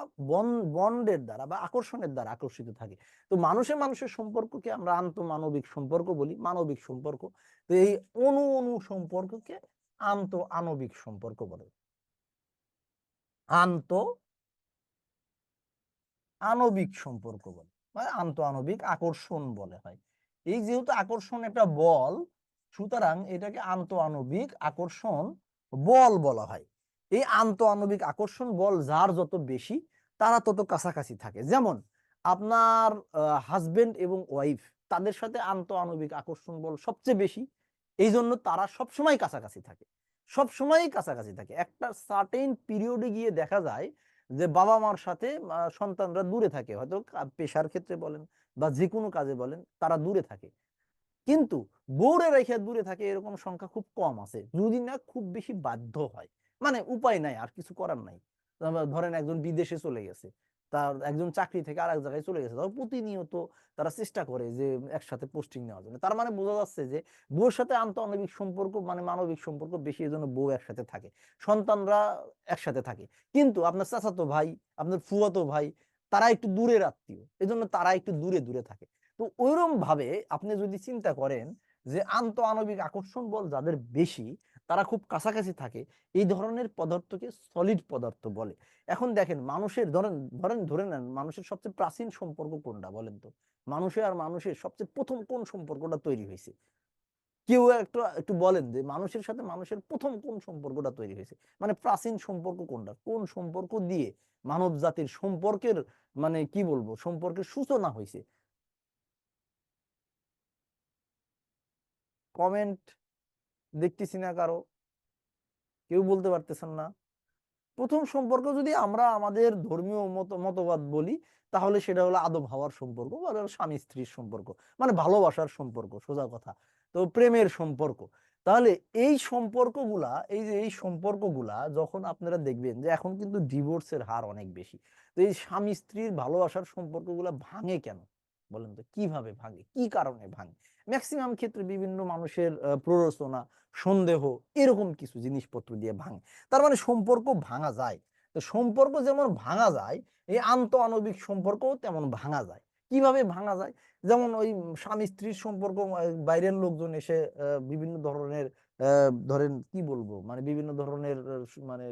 বন্ডের দ্বারা বা আকর্ষণের দ্বারা আকর্ষিত থাকে। তো মানুষের মানুষের সম্পর্ককে আমরা আন্তঃমানবিক সম্পর্ক বলি, মানবিক সম্পর্ক। তো এই অণু অণু সম্পর্ককে আন্তঃআণবিক সম্পর্ক বলে, আন্তঃআণবিক সম্পর্ক বলে, মানে আন্তঃআণবিক আকর্ষণ বলে হয়। এই যেহেতু আকর্ষণ একটা বল, সুতরাং এটাকে আন্তঃআণবিক আকর্ষণ বল বলা হয়। এই আন্তঃআণবিক আকর্ষণ বল যার যত বেশি তারা তত কাছাকাছি থাকে। যেমন আপনার হাজবেন্ড এবং ওয়াইফ, তাদের সাথে আন্তঃআণবিক আকর্ষণ বল সবচেয়ে বেশি, এই জন্য তারা সবসময় কাছাকাছি থাকে, সবসময়ই কাছাকাছি থাকে। একটা সার্টেন পিরিয়ডে গিয়ে দেখা যায় যে বাবা মার সাথে সন্তানরা দূরে থাকে, হয়তো পেশার ক্ষেত্রে বলেন বা যে কোনো কাজে বলেন তারা দূরে থাকে, কিন্তু বউরে রেখে দূরে থাকে এরকম সংখ্যা খুব কম আছে, যদি না খুব বেশি বাধ্য হয়, মানে উপায় নাই, আর কিছু করার নাই। ধরেন একজন বিদেশে চলে গেছে, তার একজন চাকরি থেকে আর এক জায়গায় চলে গেছে, তার প্রতিনিয়ত তারা চেষ্টা করে যে একসাথে পোস্টিং নেওয়ার জন্য। তার মানে বোঝা যাচ্ছে যে বউর সাথে আন্তঃআণবিক সম্পর্ক মানে মানবিক সম্পর্ক বেশি, এই জন্য বউ একসাথে থাকে, সন্তানরা একসাথে থাকে। কিন্তু আপনার চাচাতো ভাই, আপনার ফুয়াতো ভাই, তারা একটু দূরের আত্মীয়, এই জন্য তারা একটু দূরে দূরে থাকে। তো ওইরকম ভাবে আপনি যদি চিন্তা করেন যে আন্তঃআণবিক আকর্ষণ বল যাদের বেশি তারা খুব কাছাকাছি থাকে, এই ধরনের পদার্থকে সলিড পদার্থ বলে। এখন দেখেন মানুষের ধরেন ধরেন ধরে নেন মানুষের সবচেয়ে প্রাচীন সম্পর্ক কোনটা বলেন তো? মানুষের আর মানুষের সবচেয়ে প্রথম কোন সম্পর্কটা তৈরি হয়েছে? কেউ একটু একটু বলেন যে মানুষের সাথে মানুষের প্রথম কোন সম্পর্কটা তৈরি হয়েছে, মানে প্রাচীন সম্পর্ক কোনটা, কোন সম্পর্ক দিয়ে মানব জাতির সম্পর্কের মানে কি বলবো সম্পর্কের সূচনা হয়েছে? কমেন্ট দেখতেছি না কারো, কেউ বলতে পারতেছেন না। প্রথম সম্পর্ক যদি আমরা আমাদের ধর্মীয় মতবাদ বলি তাহলে সেটা হলো আদব হওয়ার সম্পর্ক, বা স্বামী স্ত্রীর সম্পর্ক, মানে ভালোবাসার সম্পর্ক, সোজা কথা। তো প্রেমের সম্পর্ক। তাহলে এই সম্পর্কগুলা, এই যে এই সম্পর্কগুলা যখন আপনারা দেখবেন যে এখন কিন্তু ডিভোর্সের হার অনেক বেশি, তো এই স্বামী স্ত্রীর ভালোবাসার সম্পর্কগুলা ভাঙে কেন বলেন তো? কিভাবে ভাঙে, কি কারণে ভাঙে? ম্যাক্সিমাম ক্ষেত্রে বিভিন্ন মানুষের প্ররোচনা, সন্দেহ, এরকম কিছু জিনিসপত্র দিয়ে ভাঙে। তার মানে সম্পর্ক ভাঙা যায়। তো সম্পর্ক যেমন ভাঙা যায়, এই আন্তঃআণবিক সম্পর্কও তেমন ভাঙা যায়। কিভাবে ভাঙা যায়? যেমন ওই স্বামী স্ত্রীর সম্পর্ক, বাইরের লোকজন এসে বিভিন্ন ধরনের ধরেন কি বলবো, মানে বিভিন্ন ধরনের মানে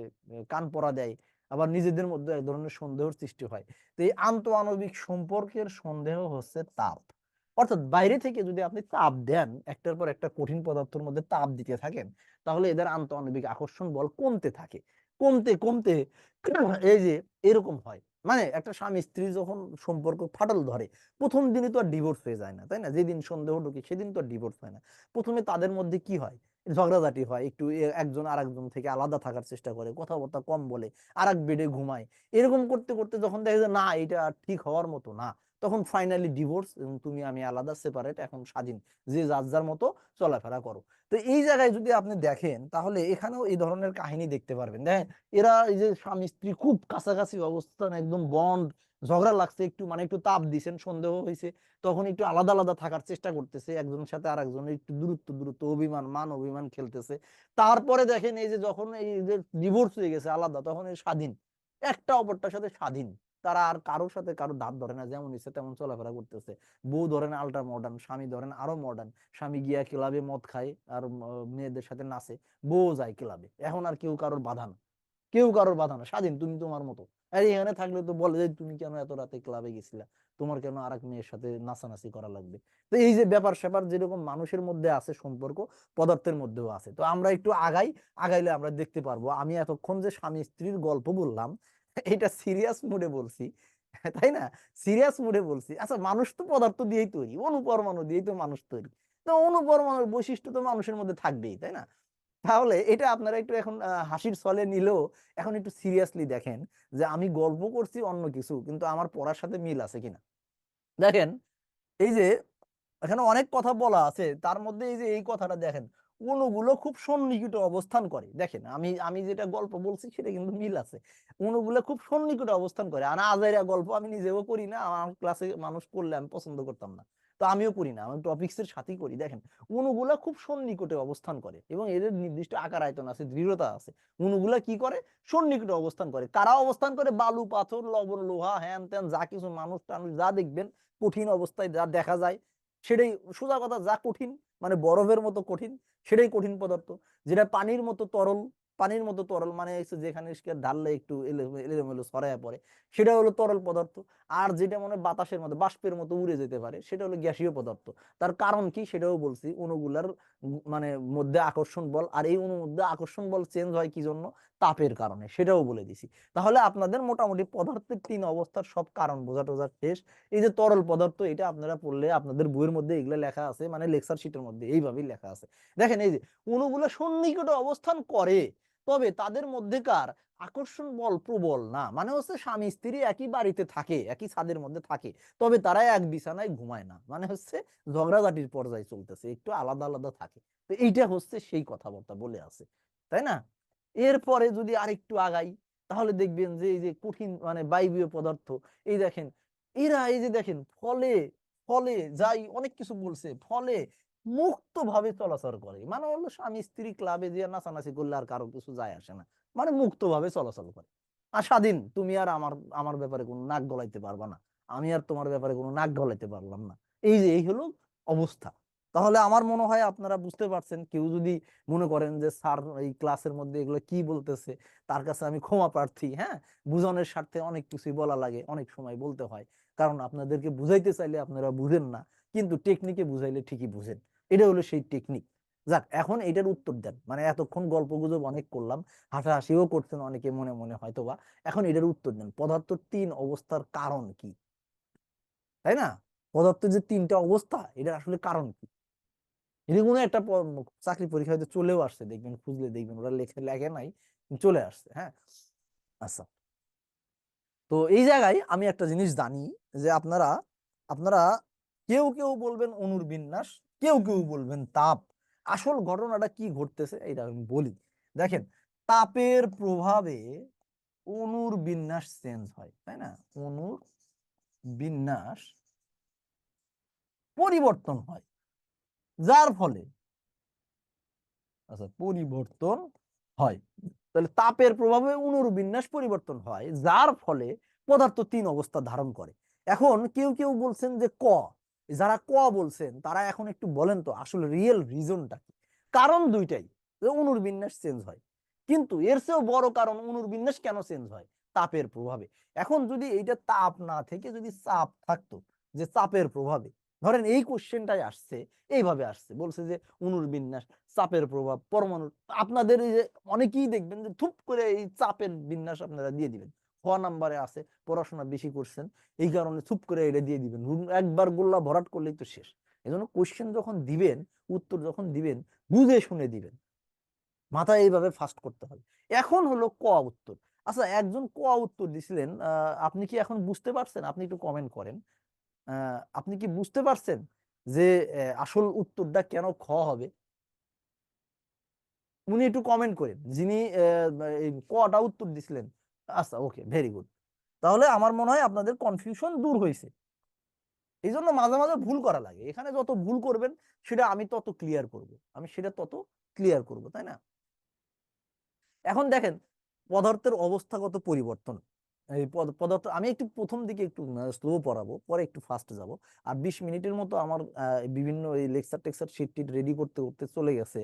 কান পড়া দেয়, আবার নিজেদের মধ্যে এক ধরনের সন্দেহের সৃষ্টি হয়। তো এই আন্তঃআণবিক সম্পর্কের সন্দেহ হচ্ছে তাপ। অর্থাৎ বাইরে থেকে যদি আপনি তাপ দেন, একটার পর একটা কঠিন পদার্থের মধ্যে তাপ দিতে থাকেন, তাহলে এদের আন্তঃআণবিক আকর্ষণ বল কমতে থাকে, কমতে কমতে এই যে এরকম হয়। মানে একটা স্বামী স্ত্রী যখন সম্পর্ক ফাটল ধরে, প্রথম দিনই তো আর ডিভোর্স হয়ে যায় না, তাই না? যেদিন সন্দেহ ঢুকে সেদিন তো আর ডিভোর্স হয় না। প্রথমে তাদের মধ্যে কি হয়, ঝগড়াঝাটি হয়, একটু একজন আরেকজন থেকে আলাদা থাকার চেষ্টা করে, কথাবার্তা কম বলে, আর এক বেডে ঘুমায়। এরকম করতে করতে যখন দেখে যে না, এটা ঠিক হওয়ার মতো না, তখন ফাইনালি ডিভোর্স, এবং তুমি আমি আলাদা, সেপারেট, এখন স্বাধীন, যে যার যার মতো চলাফেরা করো। তো এই জায়গায় যদি আপনি দেখেন, তাহলে এখানেও এই ধরনের কাহিনী দেখতে পারবেন। দেখেন, এরা এই যে স্বামী স্ত্রী খুব কাছাকাছি অবস্থান, একদম বন্ড, ঝগড়া লাগছে, একটু মানে একটু তাপ দিছেন, সন্দেহ হয়েছে, তখন একটু আলাদা আলাদা থাকার চেষ্টা করতেছে, একজনের সাথে আর একজনের একটু দূরত্ব দূরত্ব, অভিমান মান অভিমান খেলতেছে। তারপরে দেখেন এই যে যখন এই যে ডিভোর্স হয়ে গেছে, আলাদা, তখন এই স্বাধীন, একটা অপরটার সাথে স্বাধীন, তারা আর কারোর সাথে কারো ধার ধরে না, যেমন ইচ্ছে তেমন চলাফেরা করতেছে। বউ ধরেন আল্ট্রা মডার্ন, স্বামী ধরেন আরো মডার্ন, স্বামী গিয়া ক্লাবে মদ খায় আর মেয়েদের সাথে নাচে, বউ যায় ক্লাবে, এখন আর কেউ কারোর বাধা না, কেউ কারোর বাধা না, স্বাধীন, তুমি তোমার মতো। আর এখানে থাকলে তো বলে যে তুমি কেন এত রাতে ক্লাবে গেছিলা, তোমার কেন আরেক মেয়ের সাথে নাচানাচি করা লাগবে। তো এই যে ব্যাপার স্যাপার যেরকম মানুষের মধ্যে আছে সম্পর্ক, পদার্থের মধ্যেও আছে। তো আমরা একটু আগাইলে আমরা দেখতে পারবো। আমি এতক্ষণ যে স্বামী স্ত্রীর গল্প বললাম, এটা সিরিয়াস মুডে বলছি, তাই না? সিরিয়াস মুডে বলছি। আচ্ছা, মানুষ তো পদার্থ দিয়েই তৈরি, অনুপরমাণু দিয়েই তো মানুষ তৈরি। তো অনুপরমাণুর বৈশিষ্ট্য তো মানুষের মধ্যে থাকবেই, তাই না? তাহলে এটা আপনারা একটু এখন হাসির ছলে নিলেও এখন একটু সিরিয়াসলি দেখেন, যে আমি গল্প করছি অন্য কিছু, কিন্তু আমার পড়ার সাথে মিল আছে কিনা। দেখেন, এই যে এখানে অনেক কথা বলা আছে, তার মধ্যে এই যে এই কথাটা দেখেন, অণুগুলো খুব সন্নিকটে অবস্থান করে। দেখেন, আমি আমি যেটা গল্প বলছি সেটা কিন্তু মিল আছে। অণুগুলো খুব সন্নিকটে অবস্থান করে, আর আজাইরা গল্প আমি নিজেও করি না, আমার ক্লাসে মানুষ করলে আমি পছন্দ করতাম না, তো আমিও করি না, আমি টপিক্স এর সাথেই করি। দেখেন, অণুগুলা খুব সন্নিকটে অবস্থান করে, এবং এদের নির্দিষ্ট আকার আয়তন আছে, দৃঢ়তা আছে। অণুগুলা কি করে, সন্নিকটে অবস্থান করে। কারা অবস্থান করে? বালু, পাথর, লবণ, লোহা, হ্যান ত্যান, যা কিছু মানুষ টানুষ যা দেখবেন কঠিন অবস্থায় যা দেখা যায়, সেটাই, সোজা কথা, যা কঠিন, মানে বরফের মতো কঠিন, সেটাই কঠিন পদার্থ। যেটা পানির মতো তরল, পানির মতো তরল মানে হচ্ছে যেখানে ঢাললে একটু এলোমেলো ছড়াইয়া পড়ে, সেটা হলো তরল পদার্থ। আর যেটা মনে বাতাসের মতো, বাষ্পের মতো উড়ে যেতে পারে, সেটা হলো গ্যাসীয় পদার্থ। তার কারণ কি সেটাও বলছি, অণুগুলার মানে মধ্যে আকর্ষণ বল, আর এই অণুর মধ্যে আকর্ষণ বল চেঞ্জ হয় কি জন্য, তাপের কারণে, সেটাও বলে দিছি। তাহলে আপনাদের মোটামুটি পদার্থের তিন অবস্থার সব কারণ বোঝা টোঝা শেষ। এই যে তরল পদার্থ, এটা আপনারা পড়লে আপনাদের বইয়ের মধ্যে এগুলো লেখা আছে, মানে লেকচার শিটের মধ্যে এইভাবেই লেখা আছে। দেখেন, এই যে অণুগুলো সন্নিকটে অবস্থান করে, তবে তাদের মধ্যেকার আকর্ষণ বল প্রবল না। মানে হচ্ছে স্বামী স্ত্রী একই বাড়িতে থাকে, একই ছাদের মধ্যে থাকে, তবে তারা এক বিছানায় ঘুমায় না, মানে হচ্ছে ঝগড়াঝাটির পর্যায়ে চলতেছে, একটু আলাদা আলাদা থাকে। তো এইটা হচ্ছে সেই কথাবার্তা বলে আছে, তাই না? এরপরে যদি আরেকটু আগাই, তাহলে দেখবেন যে এই যে কঠিন মানে বায়বীয় পদার্থ, এই দেখেন, এরা এই যে দেখেন, ফলে ফলে যাই অনেক কিছু বলছে, ফলে মুক্ত ভাবে চলাচল করে। মানে হলো স্বামী স্ত্রী ক্লাবে যে নাচানাচি করলে আর কারো কিছু যায় আসে না, মানে মুক্ত ভাবে চলাচল করে, আর স্বাধীন। তুমি আর আমার আমার ব্যাপারে কোনো নাক গলাইতে পারবা না, আমি আর তোমার ব্যাপারে কোনো নাক গলাইতে পারলাম না। এই যে এই হলো অবস্থা। তাহলে আমার মনে হয় আপনারা বুঝতে পারছেন। কেউ যদি মনে করেন যে স্যার এই ক্লাসের মধ্যে এগুলো কি বলতেছে, তার কাছে আমি ক্ষমা প্রার্থী। হ্যাঁ, বুঝানোর স্বার্থে অনেক কিছুই বলা লাগে, অনেক সময় বলতে হয়, কারণ আপনাদেরকে বুঝাইতে চাইলে আপনারা বুঝেন না, কিন্তু টেকনিকে বুঝাইলে ঠিকই বুঝেন। এটা হলো সেই টেকনিক। যাক, এখন এটার উত্তর দেন। মানে এতক্ষণ গল্প গুজব অনেক করলাম, হাসাহাসিও করছেন অনেকে মনে মনে হয়তোবা, এখন এটার উত্তর দেন, পদার্থের তিন অবস্থার কারণ কি, তাই না? পদার্থের যে তিনটা অবস্থা, এটার আসলে কারণ কি? যদি কোনো একটা চাকরি পরীক্ষা হয়তো চলেও আসছে, দেখবেন, খুঁজলে দেখবেন ওরা লেখে লেখে নাই, চলে আসছে। হ্যাঁ, আচ্ছা। তো এই জায়গায় আমি একটা জিনিস জানি, যে আপনারা আপনারা কেউ কেউ বলবেন অণুর বিন্যাস, কেউ কেউ বলবেন তাপ। আসল ঘটনাটা কি ঘটতেছে এটা আমি বলি। দেখেন, তাপের প্রভাবে অণুর বিন্যাস চেঞ্জ হয়, তাই না? অণুর বিন্যাস পরিবর্তন হয়, যার ফলে, আচ্ছা, পরিবর্তন হয়। তাহলে তাপের প্রভাবে অণুর বিন্যাস পরিবর্তন হয়, যার ফলে পদার্থ 3 অবস্থা ধারণ করে। এখন কেউ কেউ বলছেন যে যারা বলছেন তারা এখন একটু বলেন তো আসলে রিয়েল রিজনটা কি? কারণ দুইটাই, যে অণুর বিন্যাস চেঞ্জ হয়, কিন্তু এর চেয়েও বড় কারণ অণুর বিন্যাস কেন চেঞ্জ হয়? তাপের প্রভাবে। এখন যদি এইটা তাপ না থেকে যদি চাপ থাকতো, যে চাপের প্রভাবে, ধরেন এই কোশ্চেনটাই আসছে, এইভাবে আসছে, বলছে যে অণুর বিন্যাস, চাপের প্রভাব, পরমাণু, আপনাদের এই যে অনেকেই দেখবেন যে থুপ করে এই চাপের বিন্যাস আপনারা দিয়ে দিবেন, ক নাম্বারে আছে, পড়াশোনা বেশি করছেন এই কারণে থুপ করে এটা দিয়ে দিবেন, একবার গোল্লা ভরাট করলেই তো শেষ। এজন্য কোশ্চেন যখন দিবেন, উত্তর যখন দিবেন, বুঝে শুনে দিবেন, মাথায় এইভাবে ফাস্ট করতে হবে। এখন হলো উত্তর। আচ্ছা, একজন উত্তর দিছিলেন, আপনি কি এখন বুঝতে পারছেন? আপনি একটু কমেন্ট করেন, আপনি কি বুঝতে পারছেন যে আসল উত্তরটা কেন হবে? উনি একটু কমেন্ট করেন, যিনি এই কটা উত্তর দিছিলেন। আচ্ছা, ওকে, ভেরি গুড। তাহলে আমার মনে হয় আপনাদের কনফিউশন দূর হয়েছে। এই জন্য মাঝে মাঝে ভুল করা লাগে, এখানে যত ভুল করবেন সেটা আমি তত ক্লিয়ার করব, তাই না? এখন দেখেন পদার্থের অবস্থাগত পরিবর্তন। এই পদার্থ আমি একটু প্রথম দিকে একটু স্লো পড়াবো, পরে একটু ফাস্ট যাব। আর 20 মিনিটের মতো আমার বিভিন্ন এই লেকচার টেক্সার শিট টিট রেডি করতে করতে চলে গেছে।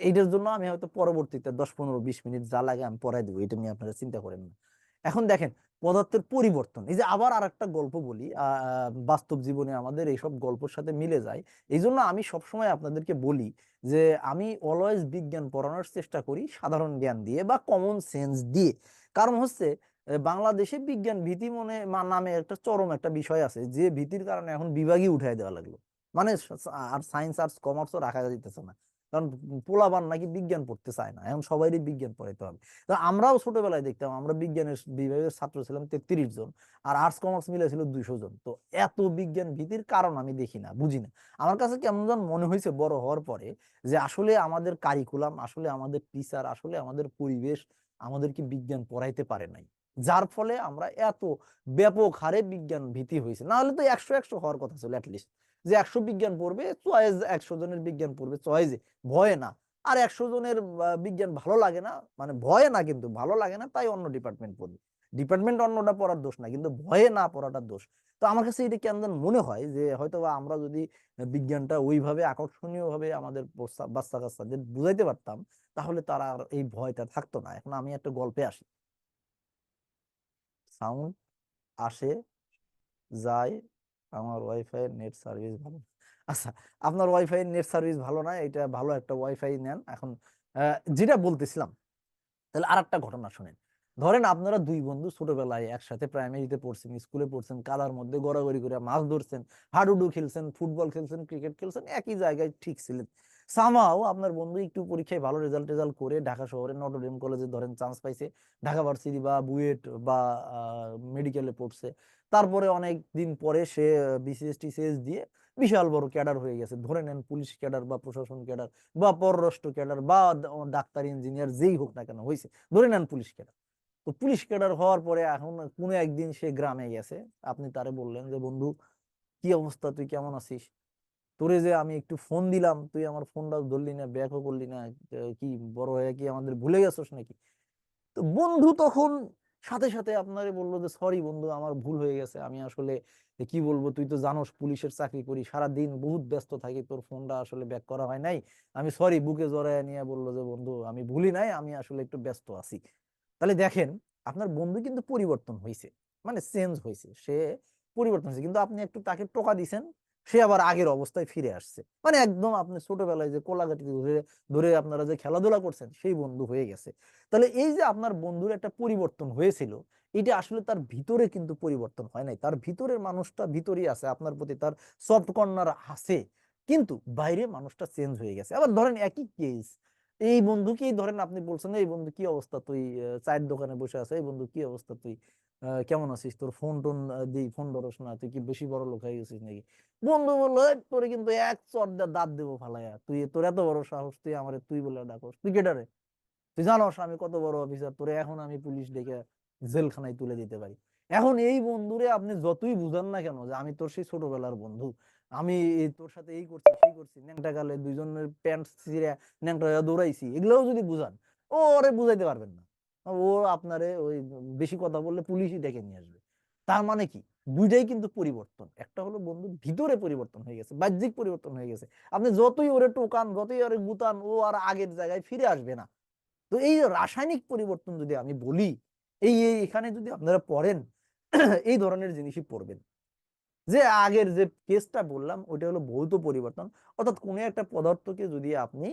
এইটার জন্য আমি হয়তো পরবর্তীতে 10-15-20 মিনিট যা লাগে আমি পড়াই দেবো, এটা নিয়ে আপনারা চিন্তা করেন না। এখন দেখেন পদার্থের পরিবর্তন, এই যে আবার আর একটা গল্প বলি, বাস্তব জীবনে আমাদের এইসব গল্পের সাথে মিলে যায়। এই জন্য আমি সবসময় আপনাদেরকে বলি যে আমি অলওয়েজ বিজ্ঞান পড়ানোর চেষ্টা করি সাধারণ জ্ঞান দিয়ে বা কমন সেন্স দিয়ে। কারণ হচ্ছে বাংলাদেশে বিজ্ঞান ভীতি নামে একটা চরম একটা বিষয় আছে, যে ভীতির কারণে এখন বিভাগই উঠাই দেওয়া লাগলো, মানে আর সায়েন্স আর্টস কমার্সও রাখা যেতেছে না, কারণ পোলাপান নাকি বিজ্ঞান পড়তে চায় না, এখন সবাইরই বিজ্ঞান পড়াইতে হবে। তো আমরাও ছোটবেলায় দেখতাম, আমরা বিজ্ঞানের বিভাগের ছাত্র ছিলাম 33 জন, আর আর্টস কমার্স মিলে ছিল 200 জন। তো এত বিজ্ঞান ভীতির কারণ আমি দেখি না, বুঝি না। আমার কাছে কেমন যেন মনে হয়েছে বড় হওয়ার পরে, যে আসলে আমাদের কারিকুলাম, আসলে আমাদের টিচার, আসলে আমাদের পরিবেশ আমাদেরকে বিজ্ঞান পড়াইতে পারে নাই, যার ফলে আমরা এত ব্যাপক হারে বিজ্ঞান ভীতি হয়েছে। না হলে তো 100 হওয়ার কথা ছিল অ্যাটলিস্ট, যে 100 বিজ্ঞান পড়বে চয়েস, 100 জনের বিজ্ঞান পড়বে চয়েসে, ভয়ে না। আর 100 জনের বিজ্ঞান ভালো লাগে না, মানে ভয়ে না কিন্তু ভালো লাগে না, তাই অন্য ডিপার্টমেন্ট পড়বে। ডিপার্টমেন্ট অন্যটা পড়ার দোষ না, কিন্তু ভয়ে না পড়াটার দোষ। তো আমার কাছে এটা কেমন মনে হয় যে হয়তো বা আমরা যদি বিজ্ঞানটা ওইভাবে আকর্ষণীয় ভাবে আমাদের বাচ্চা কাচ্চাদের বুঝাইতে পারতাম, তাহলে তারা আর এই ভয়টা থাকতো না। এখন আমি একটা গল্পে আসি, সাউন্ড আসে যায়, আমার ওয়াইফাই নেট সার্ভিস ভালো। আচ্ছা, আপনার ওয়াইফাই নেট সার্ভিস ভালো না, এটা ভালো একটা ওয়াইফাই নেন। এখন যেটা বলতেছিলাম, তাহলে আর একটা ঘটনা শুনেন। ধরেন আপনারা দুই বন্ধু ছোটবেলায় একসাথে প্রাইমারিতে পড়ছেন, স্কুলে পড়ছেন, কাদার মধ্যে গড়াগড়ি করে মাছ ধরছেন, হাডুডু খেলছেন, ফুটবল খেলছেন, ক্রিকেট খেলছেন, একই জায়গায় ঠিক ছিলেন। সামহাও আপনার বন্ধু একটু পরীক্ষায় ভালো রেজাল্ট করে ঢাকা শহরে নটরডেম কলেজে ধরেন চান্স পাইছে, ঢাকা ভার্সিটি বা বুয়েট বা মেডিকেলে পড়ছে। তারপরে অনেক দিন পরে সে বিসিএস টিসিএস দিয়ে বিশাল বড় ক্যাডার হয়ে গেছে, ধরে নেন পুলিশ ক্যাডার বা প্রশাসন ক্যাডার বা পররাষ্ট্র ক্যাডার বা ডাক্তার ইঞ্জিনিয়ার যেই হোক না কেন হয়েছে, ধরে নেন পুলিশ ক্যাডার। তো পুলিশ ক্যাডার হওয়ার পরে এখন কোনো একদিন সে গ্রামে গেছে, আপনি তারে বললেন যে বন্ধু কি অবস্থা, তুই কেমন আছিস? তোরে যে আমি একটু ফোন দিলাম, তুই আমার ফোনটা ধরলি না, ব্যাকও করলি না, কি বড় হয়ে কি আমাদের ভুলে গেছিস নাকি? তো বন্ধু তখন সাথে সাথে আপনারে বললো যে সরি বন্ধু, আমার ভুল হয়ে গেছে, আমি আসলে কি বলবো, তুই তো জানোস পুলিশের চাকরি করি, সারা দিন বহুত ব্যস্ত থাকি, তোর ফোনটা আসলে ব্যাক করা হয় নাই, আমি সরি, বুকে জড়ায় নিয়ে বললো যে বন্ধু আমি ভুলি নাই, আমি আসলে একটু ব্যস্ত আছি। তাহলে দেখেন আপনার বন্ধু কিন্তু পরিবর্তন হয়েছে, মানে চেঞ্জ হয়েছে, সে পরিবর্তন হয়েছে, কিন্তু আপনি একটু তাকে টোকা দিছেন, সে আবার আগের অবস্থায় ফিরে আসছে, মানে একদম আপনি ছোটবেলায় যে কোলাঘাটি ধরে ধরে আপনারা যে খেলাধুলা করছেন সেই বন্ধু হয়ে গেছে। তাহলে এই যে আপনার বন্ধুর একটা পরিবর্তন হয়েছিল, এটা আসলে তার ভিতরে কিন্তু পরিবর্তন হয় নাই, তার ভিতরের মানুষটা ভিতরেই আছে, আপনার প্রতি তার সফট কর্নার আছে, কিন্তু বাইরে মানুষটা চেঞ্জ হয়ে গেছে। আবার ধরেন একই কেস, এই বন্ধুকেই ধরেন আপনি বলছেন এই বন্ধু কি অবস্থা, তুই চায়ের দোকানে বসে আছে, এই বন্ধু কি অবস্থা, তুই কেমন আছিস, তোর ফোন টোন দিই, ফোন ধরস না, তুই কি বেশি বড় লোক হয়ে গেছিস নাকি? বন্ধু বললো তোরে কিন্তু এক চর দিয়ে দাঁত দেবো ফালাইয়া, তুই তোর এত বড় সাহস, তুই আমারে তুই বলে ডাকস, তুই কেটারে? তুই জানোস আমি কত বড় অফিসার, তোরে এখন আমি পুলিশ ডেকে জেলখানায় তুলে দিতে পারি। এখন এই বন্ধুরে আপনি যতই বুঝান না কেন যে আমি তোর সেই ছোটবেলার বন্ধু, আমি তোর সাথে এই করছি সেই করছি, ন্যাংটা গালে দুইজনের প্যান্ট ছিঁড়ে ন্যাংটা হয়ে দৌড়াইছি, এগুলোও যদি বুঝান, ওরে বুঝাইতে পারবেন না, ও আপনারে ওই বেশি কথা বললে পুলিশই ডেকে নিয়ে আসবে। তার মানে কি, দুইটাই কিন্তু পরিবর্তন। একটা হলো বন্ধু ভিতরে পরিবর্তন হয়ে গেছে, বাহ্যিক পরিবর্তন হয়ে গেছে। আপনি যতই ওরে টোকান, যতই ওরে গুতান, ও আর আগের জায়গায় ফিরে আসবে না। তো এই রাসায়নিক পরিবর্তন যদি আমি বলি, এখানে যদি আপনারা পড়েন এই ধরনের জিনিসই পড়বেন। যে আগের যে কেসটা বললাম ওটা হলো ভৌত পরিবর্তন, অর্থাৎ কোনো একটা পদার্থকে যদি আপনি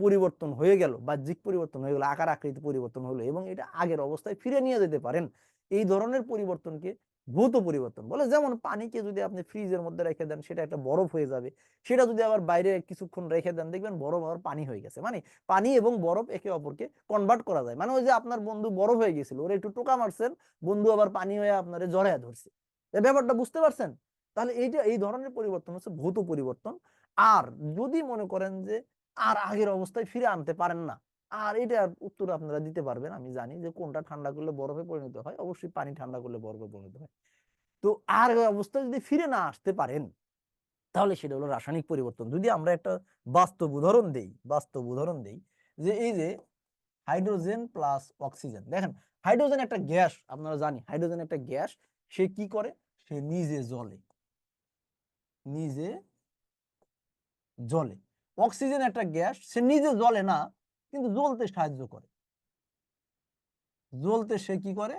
পরিবর্তন হয়ে গেল, বাহ্যিক পরিবর্তন হয়ে গেল, আকার আকৃতি পরিবর্তন হলো এবং এটা আগের অবস্থায় ফিরে নিয়ে যেতে পারেন, এই ধরনের পরিবর্তনকে ভৌত পরিবর্তন বলে। যেমন পানিকে যদি আপনি ফ্রিজের মধ্যে রেখে দেন, সেটা একটা বরফ হয়ে যাবে। সেটা যদি আবার বাইরে কিছুক্ষণ রেখে দেন, দেখবেন বরফ আবার পানি হয়ে গেছে। মানে পানি এবং বরফ একে অপরকে কনভার্ট করা যায়। মানে ওই যে আপনার বন্ধু বরফ হয়ে গেছিল, ওরা একটু টোকা মারছেন, বন্ধু আবার পানি হয়ে আপনার জড়ায় ধরছে। এই ব্যাপারটা বুঝতে পারছেন? তাহলে এইটা এই ধরনের পরিবর্তন হচ্ছে ভৌত পরিবর্তন। আর যদি মনে করেন যে আর আগের অবস্থায় ফিরে আনতে পারেন না, আর এটার উত্তর আপনারা দিতে পারবেন, আমি জানি যে কোনটা ঠান্ডা করলে বরফে পরিণত হয়। অবশ্যই পানি ঠান্ডা করলে বরফে পরিণত হয়। তো আর ওই অবস্থায় যদি ফিরে না আসতে পারেন, তাহলে সেটা হলো রাসায়নিক পরিবর্তন। যদি আমরা একটা বাস্তব উদাহরণ দেই, যে এই যে হাইড্রোজেন প্লাস অক্সিজেন, দেখেন হাইড্রোজেন একটা গ্যাস, আপনারা জানি হাইড্রোজেন একটা গ্যাস। সে কি করে? সে নিজে জ্বলে। অক্সিজেন একটা গ্যাস, সে নিজে জ্বলে না, কিন্তু জ্বলতে সাহায্য করে। জ্বলতে সে কি করে?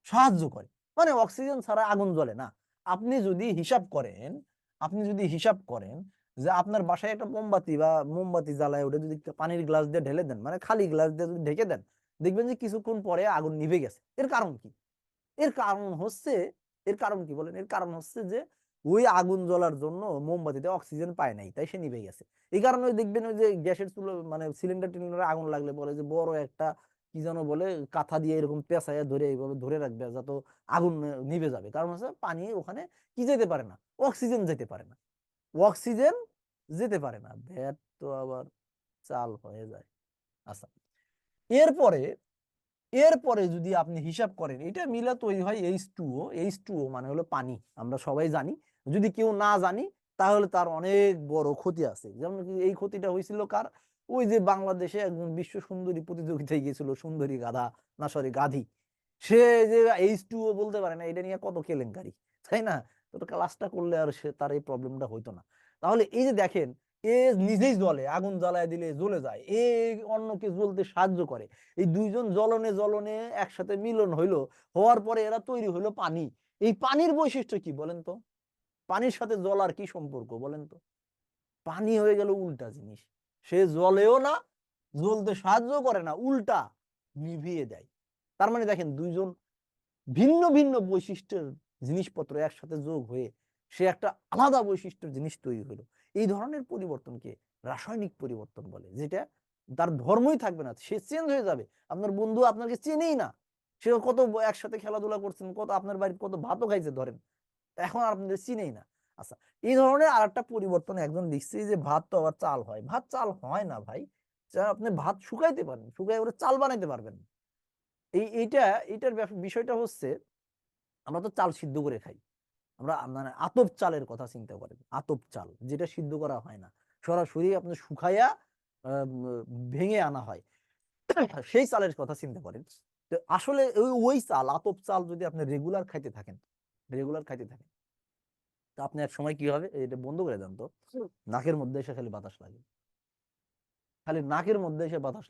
সাহায্য করে। মানে অক্সিজেন ছাড়া আগুন জ্বলে না। আপনি যদি হিসাব করেন যে আপনার বাসায় একটা মোমবাতি জ্বালায়, ওটা যদি পানির গ্লাস দিয়ে ঢেলে দেন, মানে খালি গ্লাস দিয়ে যদি ঢেকে দেন, দেখবেন যে কিছুক্ষণ পরে আগুন নিভে গেছে। এর কারণ কি? এর কারণ হচ্ছে এর কারণ কি বলেন? এর কারণ হচ্ছে যে ওই আগুন জ্বলার জন্য মোমবাতিতে অক্সিজেন পায় নাই, তাই সে নিভে গেছে। এই কারণে দেখবেন ওই যে গ্যাসের চুলো, মানে সিলিন্ডার আগুন লাগলে বলে যে বড় একটা কি যেন বলে, কাঁথা দিয়ে এরকম পেঁচাইয়া ধরে এইভাবে ধরে রাখবে, যাতে আগুন নিভে যাবে। কারণ হচ্ছে পানি ওখানে কি যেতে পারে না, অক্সিজেন যেতে পারে না। ভ্যাট তো আবার চাল হয়ে যায়। আচ্ছা, এরপরে এরপরে যদি আপনি হিসাব করেন, এটা মিলে তৈরি হয় H2O মানে হলো পানি। আমরা সবাই জানি, যদি কেউ না জানি তাহলে তার অনেক বড় ক্ষতি আছে। যেমন কি এই ক্ষতিটা হয়েছিল কার? ওই যে বাংলাদেশে একজন বিশ্ব সুন্দরী প্রতিযোগিতায় গিয়েছিল, সুন্দরী গাধা, না সরি গাধি। সে যে H2O বলতে পারে না, এটা নিয়ে কত কেলেঙ্কারি, তাই না? তো ক্লাসটা করলে আর তার এই প্রবলেমটা হইতো না। তাহলে এই যে দেখেন, এ নিজেই জ্বলে, আগুন জ্বালায় দিলে জ্বলে যায়, অন্যকে জ্বলতে সাহায্য করে। এই দুইজন জ্বলনে একসাথে মিলন হওয়ার পরে এরা তৈরি হইলো পানি। এই পানির বৈশিষ্ট্য কি বলেন তো? পানির সাথে জল আর কি সম্পর্ক বলেন তো? পানি হয়ে গেল উল্টা জিনিস। সে জ্বলেও না, জ্বলতে সাহায্য করে না, উল্টা নিভিয়ে দেয়। তার মানে দেখেন, দুইজন ভিন্ন ভিন্ন বৈশিষ্ট্যের জিনিসপত্র একসাথে যোগ হয়ে সে একটা আলাদা বৈশিষ্ট্যের জিনিস তৈরি হলো। এই ধরনের পরিবর্তনকে রাসায়নিক পরিবর্তন বলে, যেটা তার ধর্মই থাকবে না, সে চেঞ্জ হয়ে যাবে। আপনার বন্ধু আপনাকে চেনেই না, সে কত একসাথে খেলাধুলা করছেন, কত আপনার বাড়িতে কত ভাতও খাইছে ধরেন, এখন আর আপনাদের চিনেই না। আচ্ছা, এই ধরনের আর একটা পরিবর্তন একজন লিখছে যে ভাত তো আবার চাল হয়। ভাত চাল হয় না ভাই। আপনি ভাত শুকাইতে পারেন, শুকাই ওরা চাল বানাইতে পারবেন। এইটার বিষয়টা হচ্ছে, আমরা তো চাল সিদ্ধ করে খাই। আমরা মানে আতপ চালের কথা চিন্তা করেন, আতপ চাল যেটা সিদ্ধ করা হয় না, সরাসরি আপনি শুকাইয়া ভেঙে আনা হয়, সেই চালের কথা চিন্তা করেন। তো আসলে ওই চাল, আতপ চাল যদি আপনি রেগুলার খাইতে থাকেন, তো আপনি এক সময় কি হবে, এটা বন্ধ করে দেন তো, নাকের মধ্যে এসে খালি বাতাস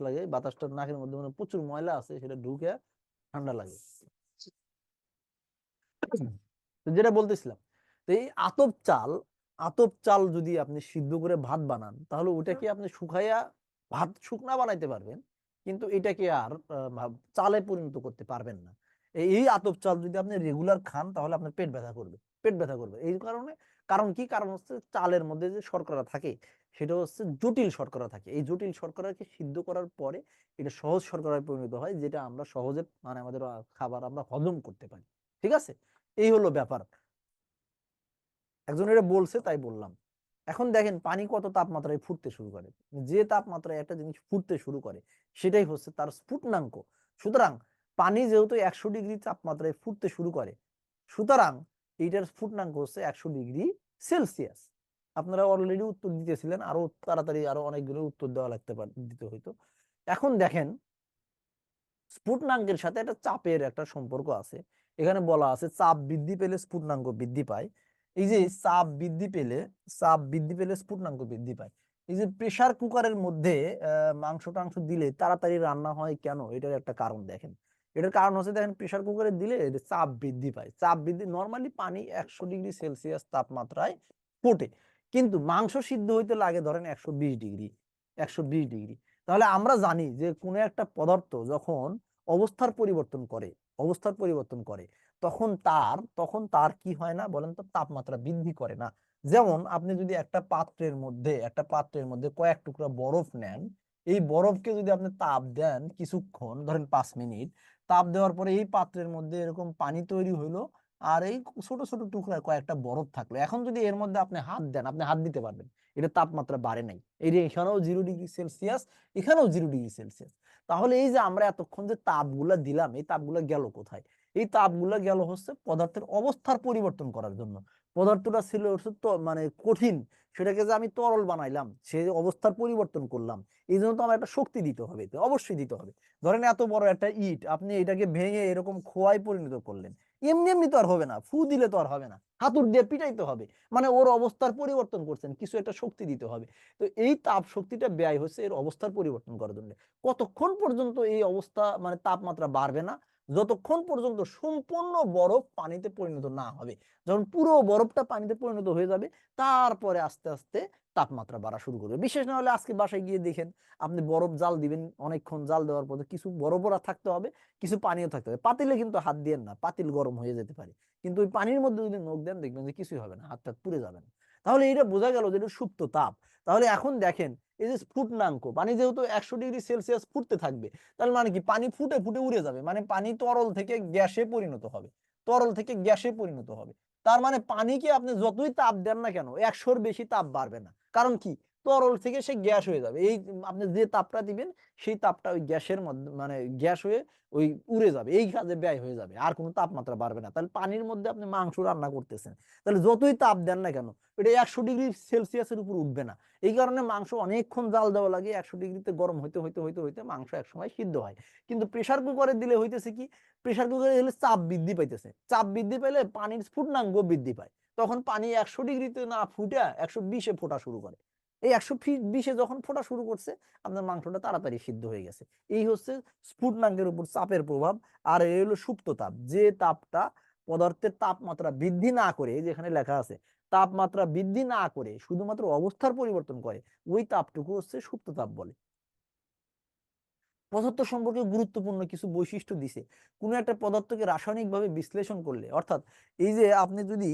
লাগে, বাতাসটা নাকের মধ্যে মানে প্রচুর ময়লা আছে, সেটা ঢুকে ঠান্ডা লাগে। তো যেটা বলতেছিলাম, তো এই আতপ চাল যদি আপনি সিদ্ধ করে ভাত বানান, তাহলে ওটাকে আপনি শুকাইয়া ভাত শুকনা বানাইতে পারবেন, কিন্তু এটাকে আর চালে পরিণত করতে পারবেন না। এই আতপ চাল যদি আপনি রেগুলার খান, তাহলে আপনার পেট ব্যথা করবে। এই কারণ হচ্ছে চালের মধ্যে যে শর্করা থাকে, সেটা হচ্ছে জটিল শর্করা থাকে। এই জটিল শর্করাকে সিদ্ধ করার পরে এটা সহজ শর্করায় পরিণত হয়, যেটা আমরা সহজে মানে আমাদের খাবার আমরা হজম করতে পারি। ঠিক আছে, এই হলো ব্যাপার। একজন এটা বলছে তাই বললাম। এখন দেখেন পানি কত তাপমাত্রায় ফুটতে শুরু করে। যে তাপমাত্রায় একটা জিনিস ফুটতে শুরু করে, সেটাই হচ্ছে তার স্ফুটনাঙ্ক। সুতরাং পানি যেহেতু 100 ডিগ্রি তাপমাত্রায় ফুটতে শুরু করে, সুতরাং এইটার স্ফুটনাঙ্ক হচ্ছে 100 ডিগ্রি সেলসিয়াস। আপনারা অলরেডি উত্তর দিতেছিলেন, আরো তাড়াতাড়ি আরো অনেকগুলো উত্তর দিতে হইতো। এখন দেখেন স্ফুটনাঙ্কের সাথে একটা চাপের একটা সম্পর্ক আছে। এখানে বলা আছে চাপ বৃদ্ধি পেলে স্ফুটনাঙ্ক বৃদ্ধি পায়। এই যে চাপ বৃদ্ধি পেলে স্ফুটনাঙ্ক বৃদ্ধি পায়। এই যে প্রেসার কুকারের মধ্যে মাংস টাংস দিলে তাড়াতাড়ি রান্না হয় কেন, এটার একটা কারণ দেখেন। এটার কারণ হচ্ছে দেখেন প্রেসার কুকারে দিলে চাপ বৃদ্ধি পায়। চাপ বৃদ্ধি, নর্মালি পানি 100°C তাপমাত্রায় ফোটে, কিন্তু মাংস সিদ্ধ হইতে লাগে ধরেন 120°। তাহলে আমরা জানি যে কোনো একটা পদার্থ যখন অবস্থার পরিবর্তন করে তখন তার কি হয় না বলেন তো, তাপমাত্রা বৃদ্ধি করে না। যেমন আপনি যদি একটা পাত্রের মধ্যে কয়েক টুকরা বরফ নেন, এই বরফকে যদি আপনি তাপ দেন কিছুক্ষণ, ধরেন 5 মিনিট, তাপ দেওয়ার পরে এই পাত্রের মধ্যে এরকম পানি তৈরি হইলো, আর এই ছোট ছোট টুকরা কয়েকটা বরফ থাকলো। এখন যদি এর মধ্যে আপনি হাত দেন, আপনি হাত দিতে পারবেন, এটা তাপমাত্রা বাড়ে নাই। এই যে এখানেও 0°C, এখানেও 0°C। তাহলে এই যে আমরা এতক্ষণ যে তাপগুলা দিলাম, এই তাপগুলা গেল কোথায়? এই তাপগুলা গেল হচ্ছে পদার্থের অবস্থার পরিবর্তন করার জন্য। পদার্থটা ছিল হচ্ছে তো মানে কঠিন, সেটাকে যে আমি তরল বানাইলাম, সেই অবস্থার পরিবর্তন করলাম, এই জন্য তো আমার একটা শক্তি দিতে হবে, তো অবশ্যই দিতে হবে। ধরেন এত বড় একটা ইট আপনি এটাকে ভেঙে এরকম খোয়ায় পরিণত করলেন, এমনি এমনি তো আর হবে না, ফু দিলে তো আর হবে না, হাতুড় দিয়ে পিটাইতে হবে, মানে ওর অবস্থার পরিবর্তন করছেন, কিছু একটা শক্তি দিতে হবে। তো এই তাপ শক্তিটা ব্যয় হচ্ছে এর অবস্থার পরিবর্তন করার জন্য। কতক্ষণ পর্যন্ত এই অবস্থা মানে তাপমাত্রা বাড়বে না? যতক্ষণ পর্যন্ত সম্পূর্ণ বরফ পানিতে পরিণত না হবে। যখন পুরো বরফটা পানিতে পরিণত হয়ে যাবে, তারপরে আস্তে আস্তে তাপমাত্রা বাড়া শুরু করবে। বিশেষ না হলে আজকে বাসায় গিয়ে দেখেন, আপনি বরফ জাল দিবেন, অনেকক্ষণ জাল দেওয়ার পরে কিছু বরফও থাকতে হবে, কিছু পানিও থাকতে হবে। পাতিলে কিন্তু হাত দিয়েন না, পাতিল গরম হয়ে যেতে পারে, কিন্তু ওই পানির মধ্যে যদি নখ দেন দেখবেন যে কিছুই হবে না, হাত টাত পুড়ে যাবে না। তাহলে এটা বোঝা গেল যে এটা সুপ্ত তাপ। তাহলে এখন দেখেন এই যে স্ফুটনাঙ্ক, পানি যেহেতু 100°C ফুটতে থাকবে, তাহলে মানে কি পানি ফুটে ফুটে উড়ে যাবে, মানে পানি তরল থেকে গ্যাসে পরিণত হবে। তার মানে পানিকে আপনি যতই তাপ দেন না কেন 100-র বেশি তাপ বাড়বে না। কারণ কি, তরল থেকে সে গ্যাস হয়ে যাবে। এই আপনি যে তাপটা দিবেন সেই তাপটা ওই গ্যাসের মধ্যে মানে গ্যাস হয়ে ওই উড়ে যাবে, এই কাজে ব্যয় হয়ে যাবে, আর কোনো তাপমাত্রা বাড়বে না। তাহলে পানির মধ্যে আপনি মাংস রান্না করতেছেন, তাহলে যতই তাপ দেন না কেন এটা 100°C উপর উঠবে না। এই কারণে মাংস অনেকক্ষণ জাল দেওয়া লাগে, 100°তে গরম হইতে হইতে হইতে হইতে মাংস একসময় সিদ্ধ হয়। কিন্তু প্রেসার কুকারে দিলে হইতেছে কি, প্রেসার কুকারে দিলে চাপ বৃদ্ধি পাইতেছে, চাপ বৃদ্ধি পাইলে পানির স্ফুটনাঙ্ক বৃদ্ধি পায়, তখন পানি 100°তে না ফুটে 120-এ ফোটা শুরু করে। এই 120-এ যখন ফোটা শুরু করছে, আপনার মাংসটা তাড়াতাড়ি সিদ্ধ হয়ে গেছে। এই হচ্ছে স্ফুটনাঙ্কের উপর চাপের প্রভাব। আর এই হলো সুপ্ত তাপ, যে তাপটা পদার্থের তাপমাত্রা বৃদ্ধি না করে, যেখানে লেখা আছে তাপমাত্রা বৃদ্ধি না করে শুধুমাত্র অবস্থার পরিবর্তন করে, ওই তাপটুকু হচ্ছে সুপ্ত তাপ বলে। পদার্থ সম্পর্কে গুরুত্বপূর্ণ কিছু বৈশিষ্ট্য দিছে। কোনো একটা পদার্থকে রাসায়নিকভাবে বিশ্লেষণ করলে, অর্থাৎ এই যে আপনি যদি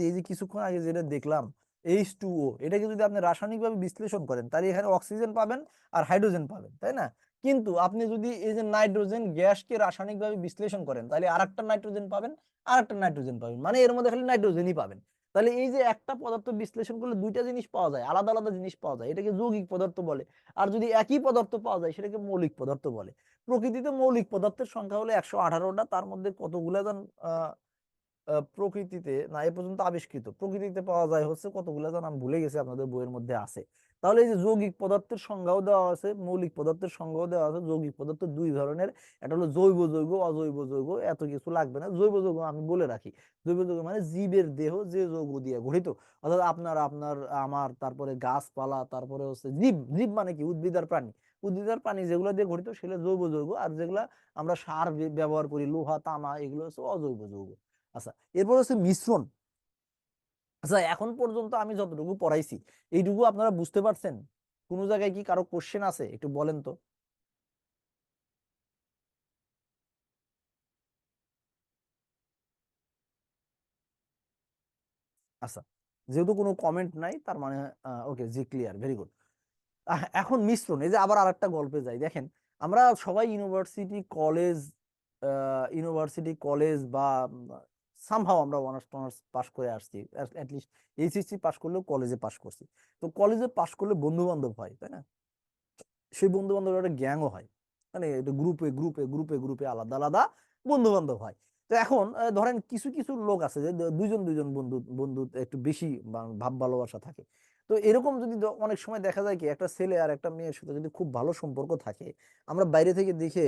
এই যে কিছুক্ষণ আগে যেটা দেখলাম H2O, এটাকে যদি আপনি রাসায়নিকভাবে বিশ্লেষণ করেন, তাহলে এখানে অক্সিজেন পাবেন আর হাইড্রোজেন পাবেন, তাই না? কিন্তু আপনি যদি এই যে নাইট্রোজেন গ্যাসকে রাসায়নিকভাবে বিশ্লেষণ করেন, তাহলে আরেকটা নাইট্রোজেন পাবেন, মানে এর মধ্যে খালি নাইট্রোজেনই পাবেন। তাহলে এই যে একটা পদার্থ বিশ্লেষণ করলে দুইটা জিনিস পাওয়া যায়, আলাদা আলাদা জিনিস পাওয়া যায়, এটাকে যৌগিক পদার্থ বলে। আর যদি একই পদার্থ পাওয়া যায় সেটাকে মৌলিক পদার্থ বলে। প্রকৃতিতে মৌলিক পদার্থের সংখ্যা হলো 118টা, তার মধ্যে কতগুলা আহ প্রকৃতিতে না এ পর্যন্ত আবিষ্কৃত, প্রকৃতিতে পাওয়া যায় হচ্ছে কতগুলা জান আমি ভুলে গেছি, আপনাদের বইয়ের মধ্যে আছে। তাহলে এই যে যৌগিক পদার্থের সংজ্ঞাও দেওয়া আছে, মৌলিক পদার্থের সংজ্ঞাও দেওয়া আছে। যৌগিক পদার্থ দুই ধরনের, একটা হলো জৈব যৌগ, অজৈব যৌগ। এত কিছু লাগবে না, জৈব যৌগ আমি বলে রাখি। জৈব যৌগ মানে জীবের দেহ যে যৌগ দিয়ে গঠিত, অর্থাৎ আপনার আমার, তারপরে গাছপালা, তারপরে হচ্ছে জীব। জীব মানে কি, উদ্ভিদ আর প্রাণী যেগুলো দিয়ে গঠিত সেগুলো জৈব যৌগ। আর যেগুলা আমরা সার ব্যবহার করি, লোহা তামা, এগুলো হচ্ছে অজৈব যৌগ। আচ্ছা, এরপর হচ্ছে মিশ্রণ। আচ্ছা, এখন পর্যন্ত আমি যতটুকু পড়াইছি এইটুকু আপনারা বুঝতে পারছেন? কোনো জায়গায় কি কারো কোশ্চেন আছে একটু বলেন তো? আচ্ছা, যেহেতু কোনো কমেন্ট নাই তার মানে ওকে, জি ক্লিয়ার, ভেরি গুড। এখন মিশ্রণ, এই যে আবার আরেকটা গল্পে যাই। দেখেন আমরা সবাই ইউনিভার্সিটি কলেজ বা সামহাও আমরা অনার্স টনার্স পাস করে আসছি, অ্যাটলিস্ট এইচএসসি পাস করলেও কলেজে পাস করছি। তো কলেজে পাস করলে বন্ধু বান্ধব হয়, তাই না? সেই বন্ধু বান্ধবের একটা গ্যাংও হয়, মানে এটা গ্রুপে গ্রুপে গ্রুপে গ্রুপে আলাদা আলাদা বন্ধু বান্ধব হয়। তো এখন ধরেন কিছু কিছু লোক আছে যে দুইজন দুইজন বন্ধু বন্ধু একটু বেশি ভাব ভালোবাসা থাকে। তো এরকম যদি অনেক সময় দেখা যায় কি একটা ছেলে আর একটা মেয়ের সাথে যদি খুব ভালো সম্পর্ক থাকে, আমরা বাইরে থেকে দেখে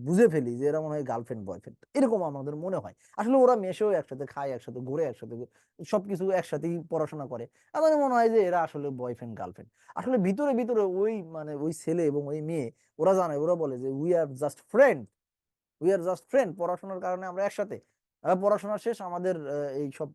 বুঝে ফেলি যে এরা মনে হয় গার্লফ্রেন্ড বয়ফ্রেন্ড, এরকম আমাদের মনে হয়। আসলে ওরা মেশেও একসাথে, খায় একসাথে, ঘুরে একসাথে, সবকিছু একসাথেই পড়াশোনা করে, আমাদের মনে হয় যে এরা আসলে বয়ফ্রেন্ড গার্লফ্রেন্ড। আসলে ভিতরে ভিতরে ওই মানে ওই ছেলে এবং ওই মেয়ে ওরা জানে, ওরা বলে যে we are just friend, we are just friend, পড়াশোনার কারণে আমরা একসাথে, পড়াশোনা শেষ আমাদের এই সব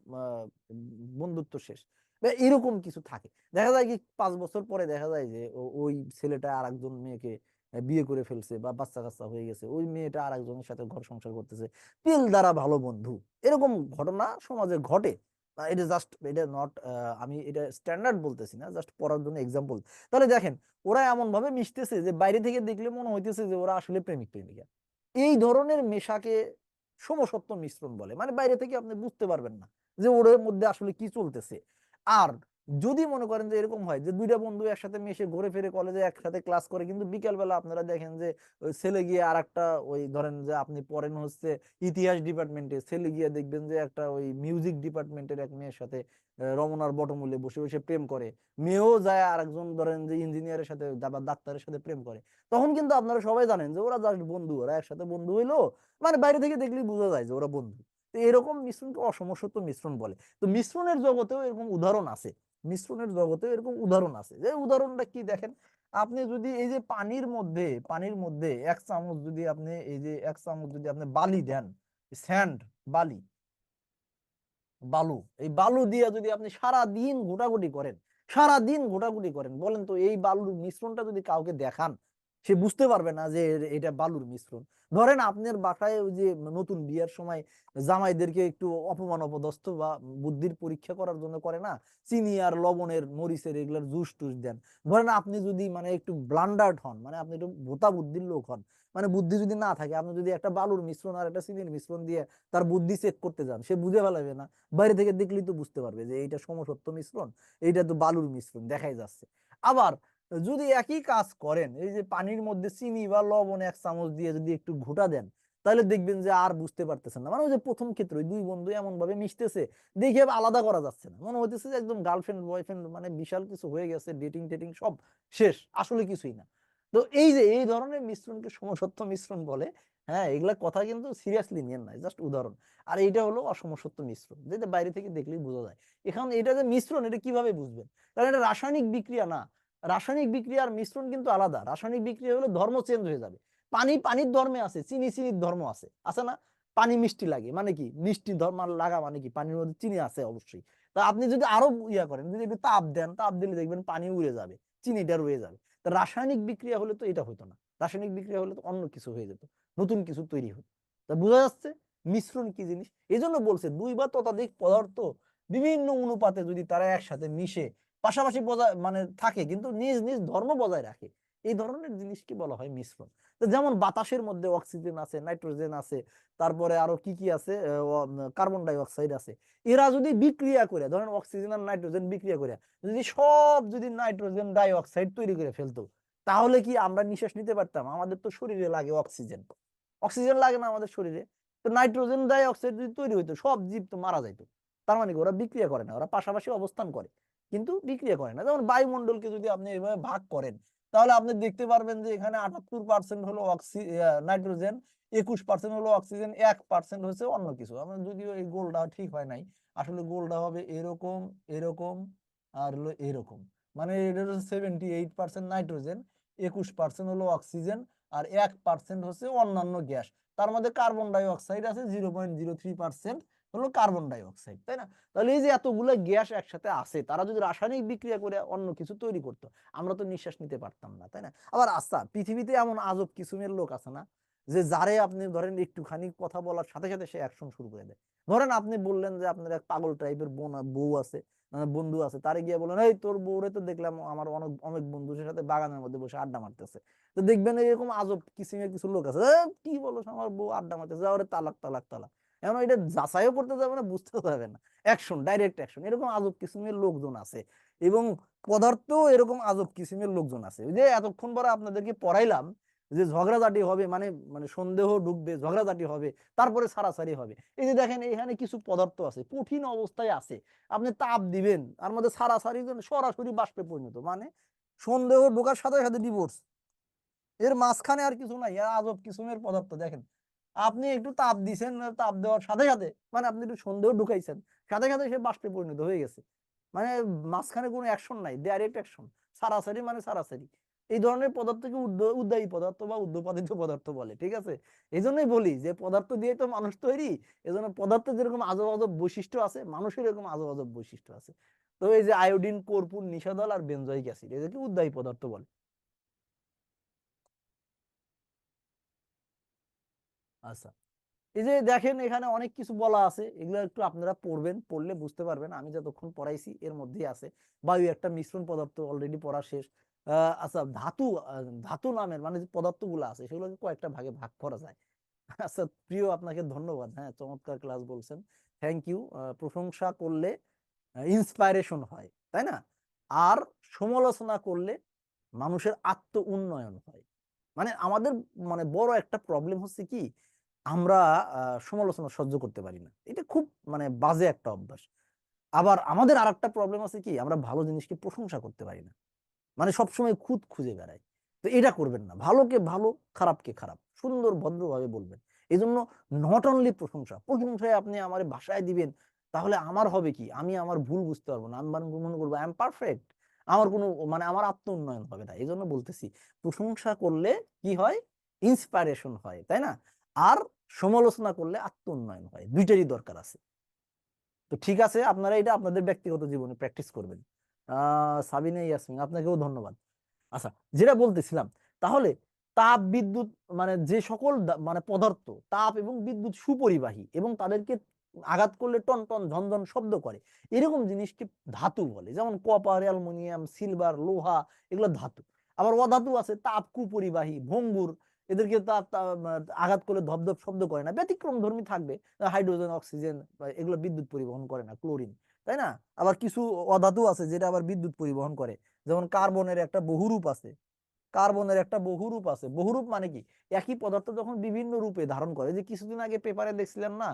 বন্ধুত্ব শেষ, বা এরকম কিছু থাকে। দেখা যায় কি 5 বছর পরে দেখা যায় যে ওই ছেলেটা আর একজন মেয়েকে বিয়ে করে ফেলছে বা বাচ্চা কাচ্চা হয়ে গেছে, ওই মেয়েটা আর একজনের সাথে ঘর সংসার করতেছে, তিল দ্বারা ভালো বন্ধু। এরকম ঘটনা সমাজে ঘটে। এটা জাস্ট, এটা নট, আমি এটা স্ট্যান্ডার্ড বলতেছি না, জাস্ট পড়ার জন্য এক্সাম্পল। তাহলে দেখেন ওরা এমন ভাবে মিশতেছে যে বাইরে থেকে দেখলে মনে হইতেছে যে ওরা আসলে প্রেমিক প্রেমিকা। এই ধরনের মেশাকে সমসত্ব মিশ্রণ বলে। মানে বাইরে থেকে আপনি বুঝতে পারবেন না যে ওদের মধ্যে আসলে কি চলতেছে। আর যদি মনে করেন যে এরকম হয় যে দুইটা বন্ধু একসাথে মিশে ঘুরে ফিরে কলেজে একসাথে ক্লাস করে, কিন্তু বিকেল বেলা আপনারা দেখেন যে ওই ছেলে গিয়ে আর একটা, ওই ধরেন যে আপনি পড়েন হচ্ছে ইতিহাস ডিপার্টমেন্টে, ছেলে গিয়ে দেখবেন যে একটা ওই মিউজিক ডিপার্টমেন্টের এক মেয়ের সাথে রমনার বটমূলে বসে বসে প্রেম করে, মেয়েও যায় আর একজন ধরেন যে ইঞ্জিনিয়ারের সাথে বা ডাক্তারের সাথে প্রেম করে, তখন কিন্তু আপনারা সবাই জানেন যে ওরা জাস্ট বন্ধু, ওরা একসাথে বন্ধু হইলো, মানে বাইরে থেকে দেখলেই বোঝা যায় যে ওরা বন্ধু। তো এরকম মিশ্রণকে অসমসত্ব মিশ্রণ বলে। তো মিশ্রণের জগতেও এরকম উদাহরণ আছে, মিশ্রণের জগতেও এরকম উদাহরণ আছে। যে উদাহরণটা কি দেখেন, আপনি যদি এই যে পানির মধ্যে 1 চামচ যদি আপনি, এই যে 1 চামচ যদি আপনি বালি দেন, স্যান্ড, বালি, বালু, এই বালু দিয়ে যদি আপনি সারা দিন ঘোটাঘুটি করেন, বলেন তো এই বালুর মিশ্রণটা যদি কাউকে দেখান, সে বুঝতে পারবে না যে এটা বালুর মিশ্রণ। ধরেন আপনার বাসায় ওই যে নতুন বিয়ের সময় জামাইদেরকে একটু অপমান অপদস্থ বা বুদ্ধির পরীক্ষা করার জন্য করে না, চিনি আর লবণের মরিচের এগুলোর জুস টুস দেন। ধরেন আপনি যদি মানে একটু ব্লান্ডার্ড হন, মানে আপনি একটু ভোতা বুদ্ধির লোক হন, মানে বুদ্ধি যদি না থাকে, আপনি যদি একটা বালুর মিশ্রণ আর একটা চিনির মিশ্রণ দিয়ে তার বুদ্ধি চেক করতে যান, সে বুঝে ফেলাবে না। বাইরে থেকে দেখলেই তো বুঝতে পারবে যে এইটা সমসত্ব মিশ্রণ, এইটা তো বালুর মিশ্রণ দেখাই যাচ্ছে। আবার যদি একই কাজ করেন, এই যে পানির মধ্যে চিনি বা লবণ 1 চামচ দিয়ে যদি একটু ঘোটা দেন, তাহলে দেখবেন যে আর বুঝতে পারতেছেন না। মানে ওই যে প্রথম ক্ষেত্রে ওই দুই বন্ধু এমন ভাবে মিশতেছে, দেখে আলাদা করা যাচ্ছে না, মনে হইতেছে যে একদম গার্লফ্রেন্ড বয়ফ্রেন্ড, মানে বিশাল কিছু হয়ে গেছে, ডেটিং টেটিং সব শেষ, আসলে কিছুই না। তো এই যে এই ধরনের মিশ্রণকে সমসত্ব মিশ্রণ বলে। হ্যাঁ, এগুলা কথা কিন্তু সিরিয়াসলি নিয়েন না, জাস্ট উদাহরণ। আর এইটা হলো অসমসত্ব মিশ্রণ, যেটা বাইরে থেকে দেখলেই বোঝা যায়। এখন এটা যে মিশ্রণ, এটা কিভাবে বুঝবেন? কারণ এটা রাসায়নিক বিক্রিয়া না। রাসায়নিক বিক্রিয়া আর মিশ্রণ কিন্তু আলাদা। রাসায়নিক বিক্রিয়া হলে ধর্ম চেঞ্জ হয়ে যাবে। পানি পানির ধর্মে আছে, চিনি চিনির ধর্ম আছে, আছে না? পানি মিষ্টি লাগে মানে কি, মিষ্টি ধর্ম লাগা মানে কি, পানির মধ্যে চিনি আছে অবশ্যই। তা আপনি যদি আরো ইয়া করেন, যদি একটু তাপ দেন, তাপ দিলে দেখবেন পানি উড়ে যাবে, চিনিটা রয়ে যাবে। তা রাসায়নিক বিক্রিয়া হলে তো এটা হতো না, রাসায়নিক বিক্রিয়া হলে তো অন্য কিছু হয়ে যেত, নতুন কিছু তৈরি হতো। তা বোঝা যাচ্ছে মিশ্রণ কি জিনিস। এই জন্য বলছে দুই বা ততোধিক পদার্থ বিভিন্ন অনুপাতে যদি তারা একসাথে মিশে পাশাপাশি বজায় মানে থাকে, কিন্তু নিজ নিজ ধর্ম বজায় রাখে, এই ধরনের জিনিসকে বলা হয় মিশ্রণ। তো যেমন বাতাসের মধ্যে অক্সিজেন আছে, নাইট্রোজেন আছে, তারপরে আরো কি কি আছে, কার্বন ডাই অক্সাইড আছে। এরা যদি বিক্রিয়া করে, ধরেন অক্সিজেন আর নাইট্রোজেন বিক্রিয়া করে যদি নাইট্রোজেন ডাই অক্সাইড তৈরি করে ফেলতো, তাহলে কি আমরা নিঃশ্বাস নিতে পারতাম? আমাদের তো শরীরে লাগে অক্সিজেন, অক্সিজেন লাগে না আমাদের শরীরে। তো নাইট্রোজেন ডাই অক্সাইড যদি তৈরি হইতো, সব জীব তো মারা যাইতো। তার মানে কি ওরা বিক্রিয়া করে না, ওরা পাশাপাশি অবস্থান করে কিন্তু বিক্রিয়া করে না। যেমন বায়ুমণ্ডলকে যদি আপনি এইভাবে ভাগ করেন, তাহলে আপনি দেখতে পারবেন যে এখানে 78% হলো নাইট্রোজেন, 21% হলো অক্সিজেন, 1% হচ্ছে অন্য কিছু। আমার যদিও এই গোলটা ঠিক হয় নাই, আসলে গোলটা হবে এরকম, এরকম, আর হলো এরকম। মানে এটা হচ্ছে 78% নাইট্রোজেন, 21% হলো অক্সিজেন, আর 1% হচ্ছে অন্যান্য গ্যাস। তার মধ্যে কার্বন ডাই অক্সাইড আছে 0.03% হলো কার্বন ডাই অক্সাইড, তাই না? তাহলে এই যে এতগুলো গ্যাস একসাথে আছে, তারা যদি রাসায়নিক বিক্রিয়া করে অন্য কিছু তৈরি করতো, আমরা তো নিঃশ্বাস নিতে পারতাম না, তাই না? আবার আচ্ছা, পৃথিবীতে এমন আজব কিসিমের লোক আছে না, যে যারে আপনি ধরেন একটুখানি কথা বলার সাথে সাথে সে অ্যাকশন শুরু করে দেয়। ধরেন আপনি বললেন যে আপনার এক পাগল টাইপের বউ আছে, বন্ধু আছে, তারে গিয়ে বলেন এই তোর বউরে তো দেখলাম আমার অনেক অনেক বন্ধুদের সাথে বাগানের মধ্যে বসে আড্ডা মারতেছে। তো দেখবেন এরকম আজব কিসিমের কিছু লোক আছে, কি বলো আমার বউ আড্ডা মারতেছে, ওরে তালাক তালাক তালাক। এখন এটা যাচাইও করতে যাবে না, বুঝতে যাবে না, অ্যাকশন, ডাইরেক্ট অ্যাকশন। এরকম আজব কিসিমের লোকজন আছে, এবং পদার্থ এরকম আজব কিসিমের লোকজন আছে। ওই যে এতক্ষণ পরে আপনাদেরকে পড়াইলাম যে ঝগড়াঝাটি হবে, মানে মানে সন্দেহ ঢুকবে, ঝগড়াঝাটি হবে, তারপরে ছাড়াছাড়ি হবে। এই যে দেখেন এখানে কিছু পদার্থ আছে কঠিন অবস্থায় আছে, আপনি তাপ দিবেন তার মধ্যে ছাড়াছাড়ি সরাসরি বাষ্পে পরিণত, মানে সন্দেহ ঢোকার সাথে সাথে ডিভোর্স। এর মাঝখানে আর কিছু নাই, আর আজব কিসুমের পদার্থ দেখেন। আপনি একটু তাপ দিছেন, তাপ দেওয়ার সাথে সাথে মানে আপনি একটু সন্দেহ ঢুকাইছেন, সাথে সাথে সে বাষ্পে পরিণত হয়ে গেছে। মানে মাঝখানে কোনো অ্যাকশন নাই, ডাইরেক্ট অ্যাকশন, সারাসারি মানে সারাসারি। এই ধরনের পদার্থকে উদ্বায়ী পদার্থ বা উদ্যোপাদিত পদার্থ বলে, ঠিক আছে। এই জন্যই বলি যে পদার্থ দিয়ে তো মানুষ তৈরি, এজন্য পদার্থের যেরকম আজব আজব বৈশিষ্ট্য আছে, মানুষের এরকম আজব আজব বৈশিষ্ট্য আছে। তো এই যে আয়োডিন, কর্পূর, নিশাদল আর বেনজয়িক অ্যাসিড, এদেরকে উদ্বায়ী পদার্থ বলে। আচ্ছা, এই যে দেখেন এখানে অনেক কিছু বলা আছে, এগুলো একটু আপনারা পড়বেন, পড়লে বুঝতে পারবেন। আমি যতক্ষণ পড়াইছি এর মধ্যেই আছে। বায়ু একটা মিশ্রণ পদার্থ, অলরেডি পড়া শেষ। আচ্ছা, ধাতু, ধাতু নামের মানে যে পদার্থগুলো আছে সেগুলোকে কয়েকটা ভাগে ভাগ করা যায়। আচ্ছা প্রিয়, আপনাকে ধন্যবাদ, হ্যাঁ চমৎকার ক্লাস বলছেন, থ্যাংক ইউ। প্রশংসা করলে ইন্সপাইরেশন হয়, তাই না? আর সমালোচনা করলে মানুষের আত্ম উন্নয়ন হয়। মানে আমাদের মানে বড় একটা প্রবলেম হচ্ছে কি, আমরা সমালোচনা সহ্য করতে পারি না, এটা খুব মানে বাজে একটা অভ্যাস। আবার আমাদের আরেকটা প্রবলেম আছে কি, আমরা ভালো জিনিসকে প্রশংসা করতে পারি না, মানে সবসময় খুঁত খুঁজে বেড়াই। তো এটা করবেন না, ভালোকে ভালো, খারাপকে খারাপ, সুন্দর ভদ্রভাবে বলবেন। এই জন্য নট অনলি প্রশংসা, প্রশংসায় আপনি আমার ভাষায় দিবেন, তাহলে আমার হবে কি, আমি আমার ভুল বুঝতে পারবো না, আমি মনে করবো আই এম পারফেক্ট, আমার কোনো মানে আমার আত্ম উন্নয়ন হবে না। এই জন্য বলতেছি প্রশংসা করলে কি হয়, ইন্সপাইরেশন হয়, তাই না? আর সমালোচনা করলে আত্ম উন্নয়ন হয়, দুইটারই দরকার আছে। তো ঠিক আছে, আপনারা এটা আপনাদের ব্যক্তিগত জীবনে প্র্যাকটিস করবেন। সাবিনা ইয়াসমিন, আপনাকেও ধন্যবাদ। আচ্ছা, যেটা বলতেছিলাম, তাহলে তাপ বিদ্যুৎ মানে যে সকল মানে পদার্থ তাপ এবং বিদ্যুৎ সুপরিবাহী এবং তাদেরকে আঘাত করলে টন টন ঝনঝন শব্দ করে, এরকম জিনিসকে ধাতু বলে। যেমন কপার, অ্যালুমিনিয়াম, সিলভার, লোহা, এগুলো ধাতু। আবার অধাতু আছে তাপ কুপরিবাহী, ভঙ্গুর, এদেরকে তাপ আঘাত করলে ধপধপ শব্দ করে না, ব্যতিক্রম ধর্মী থাকবে, হাইড্রোজেন, অক্সিজেন, এগুলো বিদ্যুৎ পরিবহন করে না, ক্লোরিন, তাই না? আবার কিছু অধাতু আছে যেটা আবার বিদ্যুৎ পরিবহন করে, যেমন কার্বনের একটা বহুরূপ আছে। কার্বনের একটা বহুরূপ আছে, বহুরূপ মানে কি, একই পদার্থ যখন বিভিন্ন রূপে ধারণ করে, যে কিছুদিন আগে পেপারে দেখছিলেন না,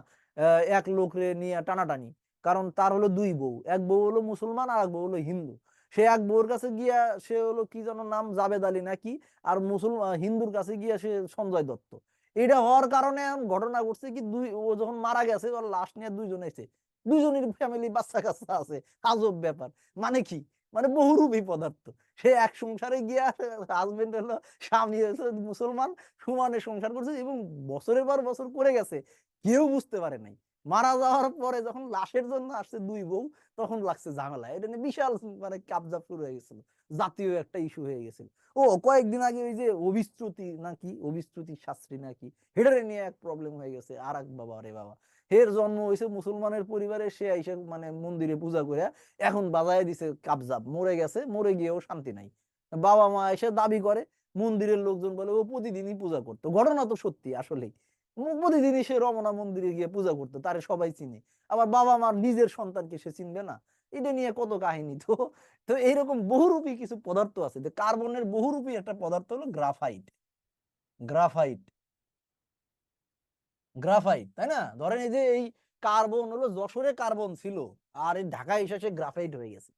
এক লোকরে নিয়ে টানাটানি, কারণ তার হলো দুই বউ, এক বউ হলো মুসলমান আর এক বউ হলো হিন্দু। সে এক বউর কাছে গিয়া সে হলো কি যেন নাম, জাবেদ আলী নাকি, আর মুসলমান হিন্দুর কাছে গিয়া সে সঞ্জয় দত্ত। এটা হওয়ার কারণে ঘটনা ঘটছে কি, দুই ও যখন মারা গেছে ওর লাশ নিয়ে দুইজন এসে, দুইজনের ফ্যামিলি বাচ্চা কাচ্চা আছে, আজব ব্যাপার। মানে কি, মানে বহুরূপী পদার্থ। সে এক সংসারে গিয়া হাজবেন্ড হলো, স্বামী হচ্ছে মুসলমান, সমানে সংসার করছে এবং বছরের পর বছর করে গেছে, কেউ বুঝতে পারে নাই। মারা যাওয়ার পরে যখন লাশের জন্য আসছে দুই বউ, তখন লাগছে ঝামেলা, এটা নিয়ে বিশাল মানে কাবজাব শুরু হয়ে গেছিল, জাতীয় একটা ইস্যু হয়ে গেছিল। ও কয়েকদিন আগে ওই যে অভিশ্রুতি নাকি, অভিশ্রুতি শাস্ত্রী নাকি, হেডারে নিয়ে এক প্রবলেম হয়ে গেছে, আর এক বাবা রে বাবা, হের জন্ম হয়েছে মুসলমানের পরিবারে, সে আইসা মানে মন্দিরে পূজা করে এখন বাজায় দিছে কাবজাব, মরে গেছে, মরে গিয়েও শান্তি নাই। বাবা মা এসে দাবি করে, মন্দিরের লোকজন বলে ও প্রতিদিনই পূজা করতো, ঘটনা তো সত্যি আসলেই, প্রতিদিনই সে রমনা মন্দিরে গিয়ে পূজা করতো, তারে সবাই চিনে। আবার বাবা মার নিজের সন্তানকে সে চিনবে না? এটা নিয়ে কত কাহিনী। তো তো এইরকম বহুরূপী কিছু পদার্থ আছে, যে কার্বনের বহুরূপী একটা পদার্থ হলো গ্রাফাইট। গ্রাফাইট, গ্রাফাইট, তাই না? ধরেন এই যে এই কার্বন হলো যশোরে কার্বন ছিল, আর এই ঢাকায় এসে সে গ্রাফাইট হয়ে গেছে।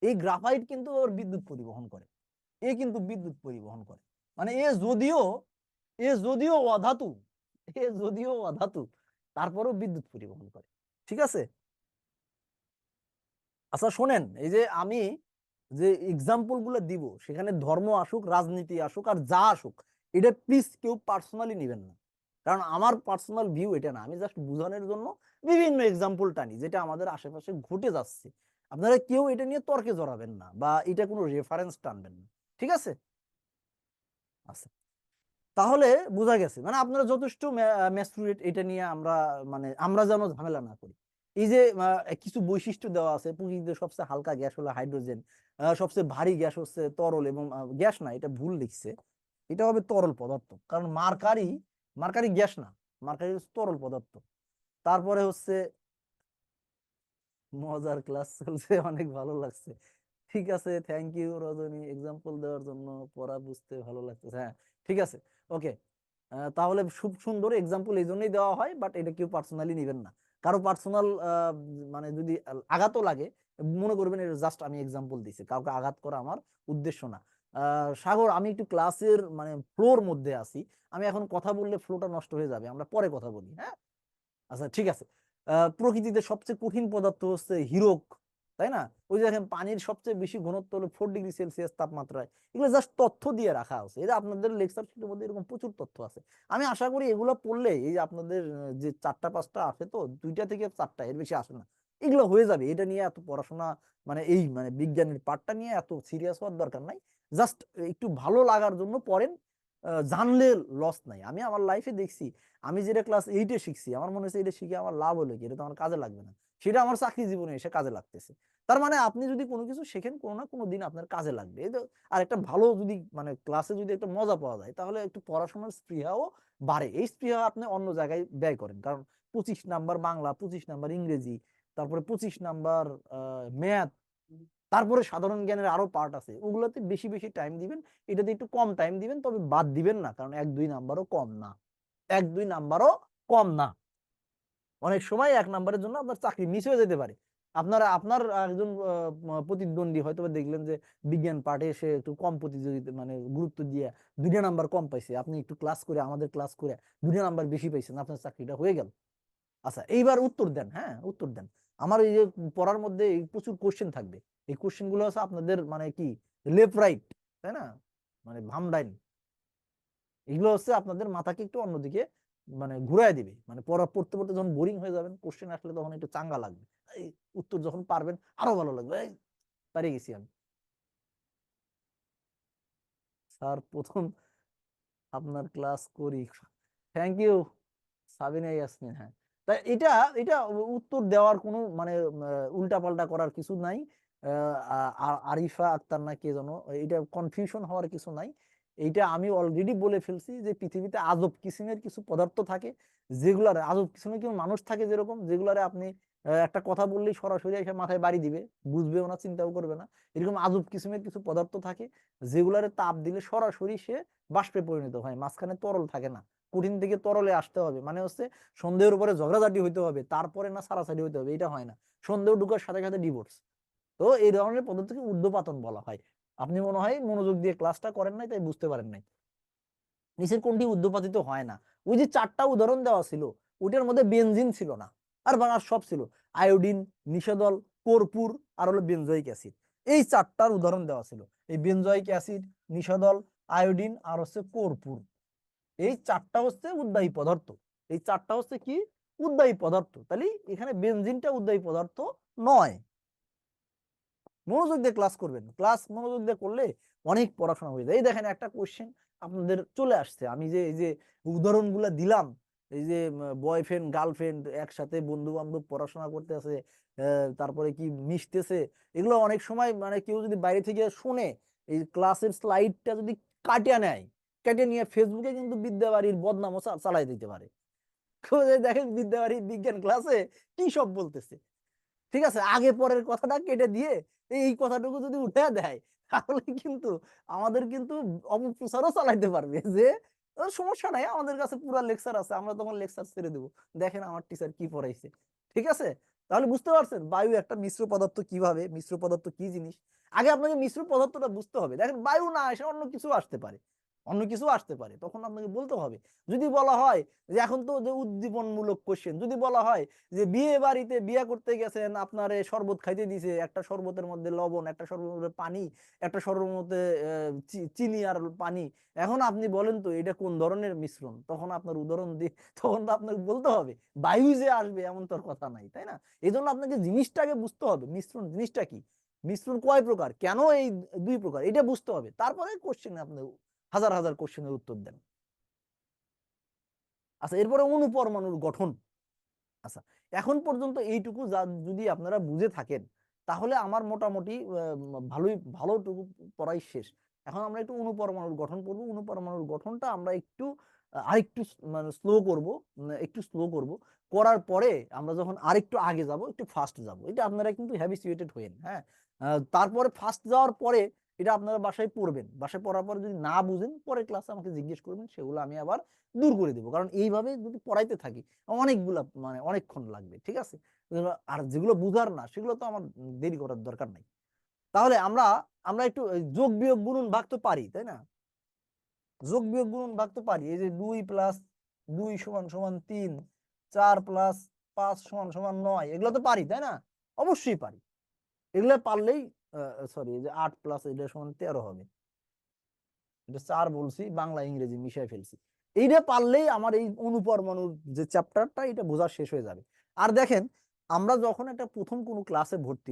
এই গ্রাফাইট কিন্তু ওর বিদ্যুৎ পরিবহন করে, এ কিন্তু বিদ্যুৎ পরিবহন করে। মানে এ যদিও অধাতু, এ যদিও অধাতু, তারপরেও বিদ্যুৎ পরিবহন করে, ঠিক আছে। আচ্ছা শোনেন, এই যে আমি যে এক্সাম্পল গুলো দিব, সেখানে ধর্ম আসুক, রাজনীতি আসুক, আর যা আসুক, এটা প্লিজ কেউ পার্সোনালি নিবেন না, কারণ আমার পার্সোনাল ভিউ এটা না, আমি জাস্ট বোঝানোর জন্য বিভিন্ন এক্সাম্পল টানি যেটা আমাদের আশেপাশে ঘটে যাচ্ছে। আপনারা কেউ এটা নিয়ে তর্কে জড়াবেন না, বা এটা কোনো রেফারেন্স টানবেন না, ঠিক আছে। আচ্ছা, তাহলে বোঝা গেছে, মানে আপনারা যথেষ্ট ম্যাচুরেট, এটা নিয়ে আমরা মানে আমরা যেন ঝামেলা না করি। এই যে কিছু বৈশিষ্ট্য দেওয়া আছে, প্রকৃতিতে সবচেয়ে হালকা গ্যাস হলো হাইড্রোজেন, সবচেয়ে ভারী গ্যাস হচ্ছে তরল, এবং গ্যাস না, এটা ভুল লিখছে, এটা হবে তরল পদার্থ, কারণ মার্কারি, মার্কারি গ্যাস না, মার্কারি হচ্ছে তরল পদার্থ। তারপরে হচ্ছে, মজার ক্লাস চলছে, অনেক ভালো লাগছে, ঠিক আছে, থ্যাংক ইউ রজনী, এক্সাম্পল দেওয়ার জন্য, পড়া বুঝতে ভালো লাগতেছে, হ্যাঁ ঠিক আছে। ওকে, তাহলে খুব সুন্দর এক্সাম্পল এই জন্যই দেওয়া হয়, বাট এটা কেউ পার্সোনালি নেবেন না। কারো পার্সোনাল মানে যদি আঘাতও লাগে, মনে করবেন এটা জাস্ট আমি এক্সাম্পল দিছি, কাউকে আঘাত করা আমার উদ্দেশ্য না। সাগর, আমি একটু ক্লাসের মানে ফ্লোর মধ্যে আছি, আমি এখন কথা বললে ফ্লোটা নষ্ট হয়ে যাবে, আমরা পরে কথা বলি, হ্যাঁ? আচ্ছা ঠিক আছে। প্রকৃতিতে সবচেয়ে কঠিন পদার্থ হচ্ছে হীরক, তাই না? ওই যে দেখেন পানির সবচেয়ে বেশি ঘনত্ব হলো 4°C তাপমাত্রায়। এগুলো জাস্ট তথ্য দিয়ে রাখা আছে, এটা আপনাদের লেকচার শিটের মধ্যে এরকম প্রচুর তথ্য আছে। আমি আশা করি এগুলো পড়লে এই যে আপনাদের যে 4টা 5টা আসে, তো 2টা থেকে 4টা, এর বেশি আসে না, এগুলো হয়ে যাবে। এটা নিয়ে এত পড়াশোনা মানে এই মানে বিজ্ঞানের পার্টটা নিয়ে এত সিরিয়াস হওয়ার দরকার নাই। জাস্ট একটু ভালো লাগার জন্য পড়েন, জানলে লস নাই। আমি আমার লাইফে দেখছি, আমি যেটা ক্লাস 8-এ শিখছি, আমার মনে হচ্ছে এটা শিখে আমার লাভ হলো কি, এটা তো আমার কাজে লাগবে না, সেটা আমার চাকরি জীবনে এসে কাজে লাগতেছে। তার মানে আপনি যদি কোনো কিছু শেখেন, কোনো না কোনো দিন আপনার কাজে লাগবে। এই তো। আর একটা ভালো যদি মানে ক্লাসে যদি একটা মজা পাওয়া যায়, তাহলে একটু পড়াশোনার স্পৃহাও বাড়ে। এই স্পৃহা আপনি অন্য জায়গায় ব্যয় করেন, কারণ 25 নাম্বার বাংলা, 25 নাম্বার ইংরেজি, তারপরে 25 নাম্বার ম্যাথ, তারপরে সাধারণ জ্ঞানের আরো পার্ট আছে, ওগুলোতে বেশি বেশি টাইম দিবেন। এটাতে একটু কম টাইম দিবেন, তবে বাদ দিবেন না, কারণ 1-2 নাম্বারও কম না, 1-2 নাম্বারও কম না। অনেক সময় 1 নাম্বারের জন্য আপনার চাকরি মিস হয়ে যেতে পারে। আপনার একজন প্রতিদ্বন্দ্বী হয়তো দেখলেন যে বিজ্ঞান পাঠে সে একটু কম প্রতিযোগিতা মানে গুরুত্ব দিয়ে 2টা নাম্বার কম পাইছে, আপনি একটু ক্লাস করে আমাদের ক্লাস করে 2টা নাম্বার বেশি পাইছেন, আপনার চাকরিটা হয়ে গেল। আচ্ছা, এইবার উত্তর দেন, হ্যাঁ উত্তর দেন। আমার এই যে পড়ার মধ্যে এই প্রচুর কোশ্চেন থাকবে, এই কোশ্চেন গুলো হচ্ছে আপনাদের মানে কি লেফট রাইট, তাই না, মানে বাম ডাইন, এগুলো হচ্ছে আপনাদের মাথাকে একটু অন্যদিকে মানে ঘুরায় দিবে। মানে পড়তে পড়তে যখন বোরিং হয়ে যাবেন, কোশ্চেন আসলে তখন একটু চাঙ্গা লাগবে, এই উত্তর যখন পারবেন আরো ভালো লাগবে, এই পারে গেছি আমি। স্যার প্রথম আপনার ক্লাস করি, থ্যাংক ইউ সাবিনা ইয়াসমিন। হ্যাঁ, তাই এটা এটা উত্তর দেওয়ার কোনো মানে উল্টা পাল্টা করার কিছু নাই। আরিফা আক্তার না কে যেন, এটা কনফিউশন হওয়ার কিছু নাই। এইটা আমি অলরেডি বলে ফেলছি যে পৃথিবীতে আজব কিসিমের কিছু পদার্থ থাকে, যেগুলার আজব কিসিমের কিছু মানুষ থাকে যেরকম, যেগুলারে আপনি একটা কথা বললেই সরাসরি এসে মাথায় বাড়ি দিবে, বুঝবেও না, চিন্তাও করবে না। এরকম আজব কিসিমের কিছু পদার্থ থাকে, যেগুলারে তাপ দিলে সরাসরি সে বাষ্পে পরিণত হয়, মাঝখানে তরল থাকে না। কঠিন থেকে তরলে আসতে হবে, মানে হচ্ছে সন্দেহের উপরে ঝগড়াঝাটি হইতে হবে, তারপরে না সারাসারি হইতে হবে, এটা হয় না। সন্দেহ ঢুকার সাথে সাথে ডিভোর্স। তো এই ধরনের পদ্ধতিকে ঊর্ধ্বপাতন বলা হয়। আপনি মনে হয় মনোযোগ দিয়ে ক্লাসটা করেন নাই, তাই বুঝতে পারেন নাই। নিচের কোনটি ঊর্ধ্বপাতিত হয় না? ওই যে 4টা উদাহরণ দেওয়া ছিল, ওটার মধ্যে বেনজিন ছিল না, আর বাংলার সব ছিল আয়োডিন, নিষেদল, কর্পূর, আর হলো বেনজোয়িক অ্যাসিড। এই 4টার উদাহরণ দেওয়া ছিল, এই বেনজোয়িক অ্যাসিড, নিষেদল, আয়োডিন আর হচ্ছে কর্পূর। এই 4টা হচ্ছে উদ্বায়ী পদার্থ। এই 4টা হচ্ছে কি? উদ্বায়ী পদার্থ। তাহলে এখানে বেনজিনটা উদ্বায়ী পদার্থ নয়। মনোযোগ দিয়ে ক্লাস করবেন, ক্লাস মনোযোগ দিয়ে করলে অনেক পড়াশোনা হয়ে যায়। এই দেখেন একটা কোশ্চেন আপনাদের চলে আসছে, আমি যে এই যে উদাহরণগুলো দিলাম, এই যে বয়ফ্রেন্ড গার্লফ্রেন্ড একসাথে বন্ধু বান্ধব পড়াশোনা করতে আছে, তারপরে কি মিশতেছে, এগুলো অনেক সময় মানে কেউ যদি বাইরে থেকে শুনে, এই ক্লাসের স্লাইডটা যদি কাটিয়ে নেয়, কাটিয়ে নিয়ে ফেসবুকে কিন্তু বিদ্যাবাড়ির বদনামও চালাই দিতে পারে। দেখেন বিদ্যাবাড়ির বিজ্ঞান ক্লাসে কি সব বলতেছে, ঠিক আছে, আগে পরের কথাটা কেটে দিয়ে এই কথাটুকু যদি উঠে দেয়, তাহলে কিন্তু আমাদের কিন্তু অপপ্রচারও চালাইতে পারবে যে সমস্যা নাই, আমাদের কাছে পুরো লেকচার আছে, আমরা তখন লেকচার ছেড়ে দেবো, দেখেন আমার টিচার কি পড়াইছে। ঠিক আছে, তাহলে বুঝতে পারছেন বায়ু একটা মিশ্র পদার্থ, কিভাবে মিশ্র পদার্থ কি জিনিস। আগে আপনাকে মিশ্র পদার্থটা বুঝতে হবে। দেখেন বায়ু না এসে অন্য কিছু আসতে পারে, অন্য কিছু আসতে পারে, তখন আপনাকে বলতে হবে। যদি বলা হয় যে এখন তো যে উদ্দীপনমূলক কোশ্চেন, যদি বলা হয় যে বিয়ে বাড়িতে বিয়ে করতে গেছেন, আপনার শরবত খাইতে দিছে, একটা শরবতের মধ্যে লবণ, একটা শরবতের মধ্যে পানি, একটা শরবতের মধ্যে চিনি আর পানি, এখন আপনি বলেন তো এটা কোন ধরনের মিশ্রণ, তখন আপনার উদাহরণ দিয়ে তখন তো আপনাকে বলতে হবে বায়ু যে আসবে এমন তোর কথা নাই, তাই না? এই জন্য আপনাকে জিনিসটাকে বুঝতে হবে, মিশ্রণ জিনিসটা কি, মিশ্রণ কয় প্রকার, কেন এই 2 প্রকার, এটা বুঝতে হবে, তারপরে কোশ্চেনে আপনি হাজার হাজার কোশ্চেনের উত্তর দেন। আচ্ছা, এরপরে অণুপরমাণুর গঠন। আচ্ছা, এখন পর্যন্ত এইটুকু যদি আপনারা বুঝে থাকেন, তাহলে আমার মোটামুটি ভালোটুকু পড়াই শেষ। এখন আমরা একটু অণুপরমাণুর গঠন পড়বো। অণুপরমাণুর গঠনটা আমরা একটু আরেকটু মানে একটু স্লো করব। করার পরে আমরা যখন আরেকটু আগে যাব, একটু ফাস্ট যাব, এটা আপনারা কিন্তু হ্যাবিচুয়েটেড হয়েন। হ্যাঁ, তারপরে ফাস্ট যাওয়ার পরে এটা আপনারা বাসায় পড়বেন, বাসায় পড়ার পর যদি না বুঝেন পরের ক্লাসে আমাকে জিজ্ঞেস করবেন, সেগুলো আমি আবার দূর করে দেবো। কারণ এইভাবে যদি পড়াইতে থাকি অনেকগুলা মানে অনেকক্ষণ লাগবে, ঠিক আছে। আর যেগুলো বুঝার না সেগুলো তো আমার দেরি করার দরকার নাই। তাহলে আমরা আমরা একটু যোগ বিয়োগ গুণন ভাগ তো পারি, তাই না? যোগ বিয়োগ গুণন ভাগ তো পারি। এই যে 2 + 2 = 3, 4 + 5 = 9, এগুলো তো পারি, তাই না? অবশ্যই পারি। এগুলো পারলেই সরি, এই যে 8 প্লাস এটা সমান 13 হবে। এটা 4 বলছি, বাংলা ইংরেজি মিশাই ফেলছি। এইটা পারলেই আমার এই অণুপরমাণুর যে চ্যাপ্টারটা এটা বোঝা শেষ হয়ে যাবে। আর দেখেন, আমরা যখন একটা প্রথম কোনো ক্লাসে ভর্তি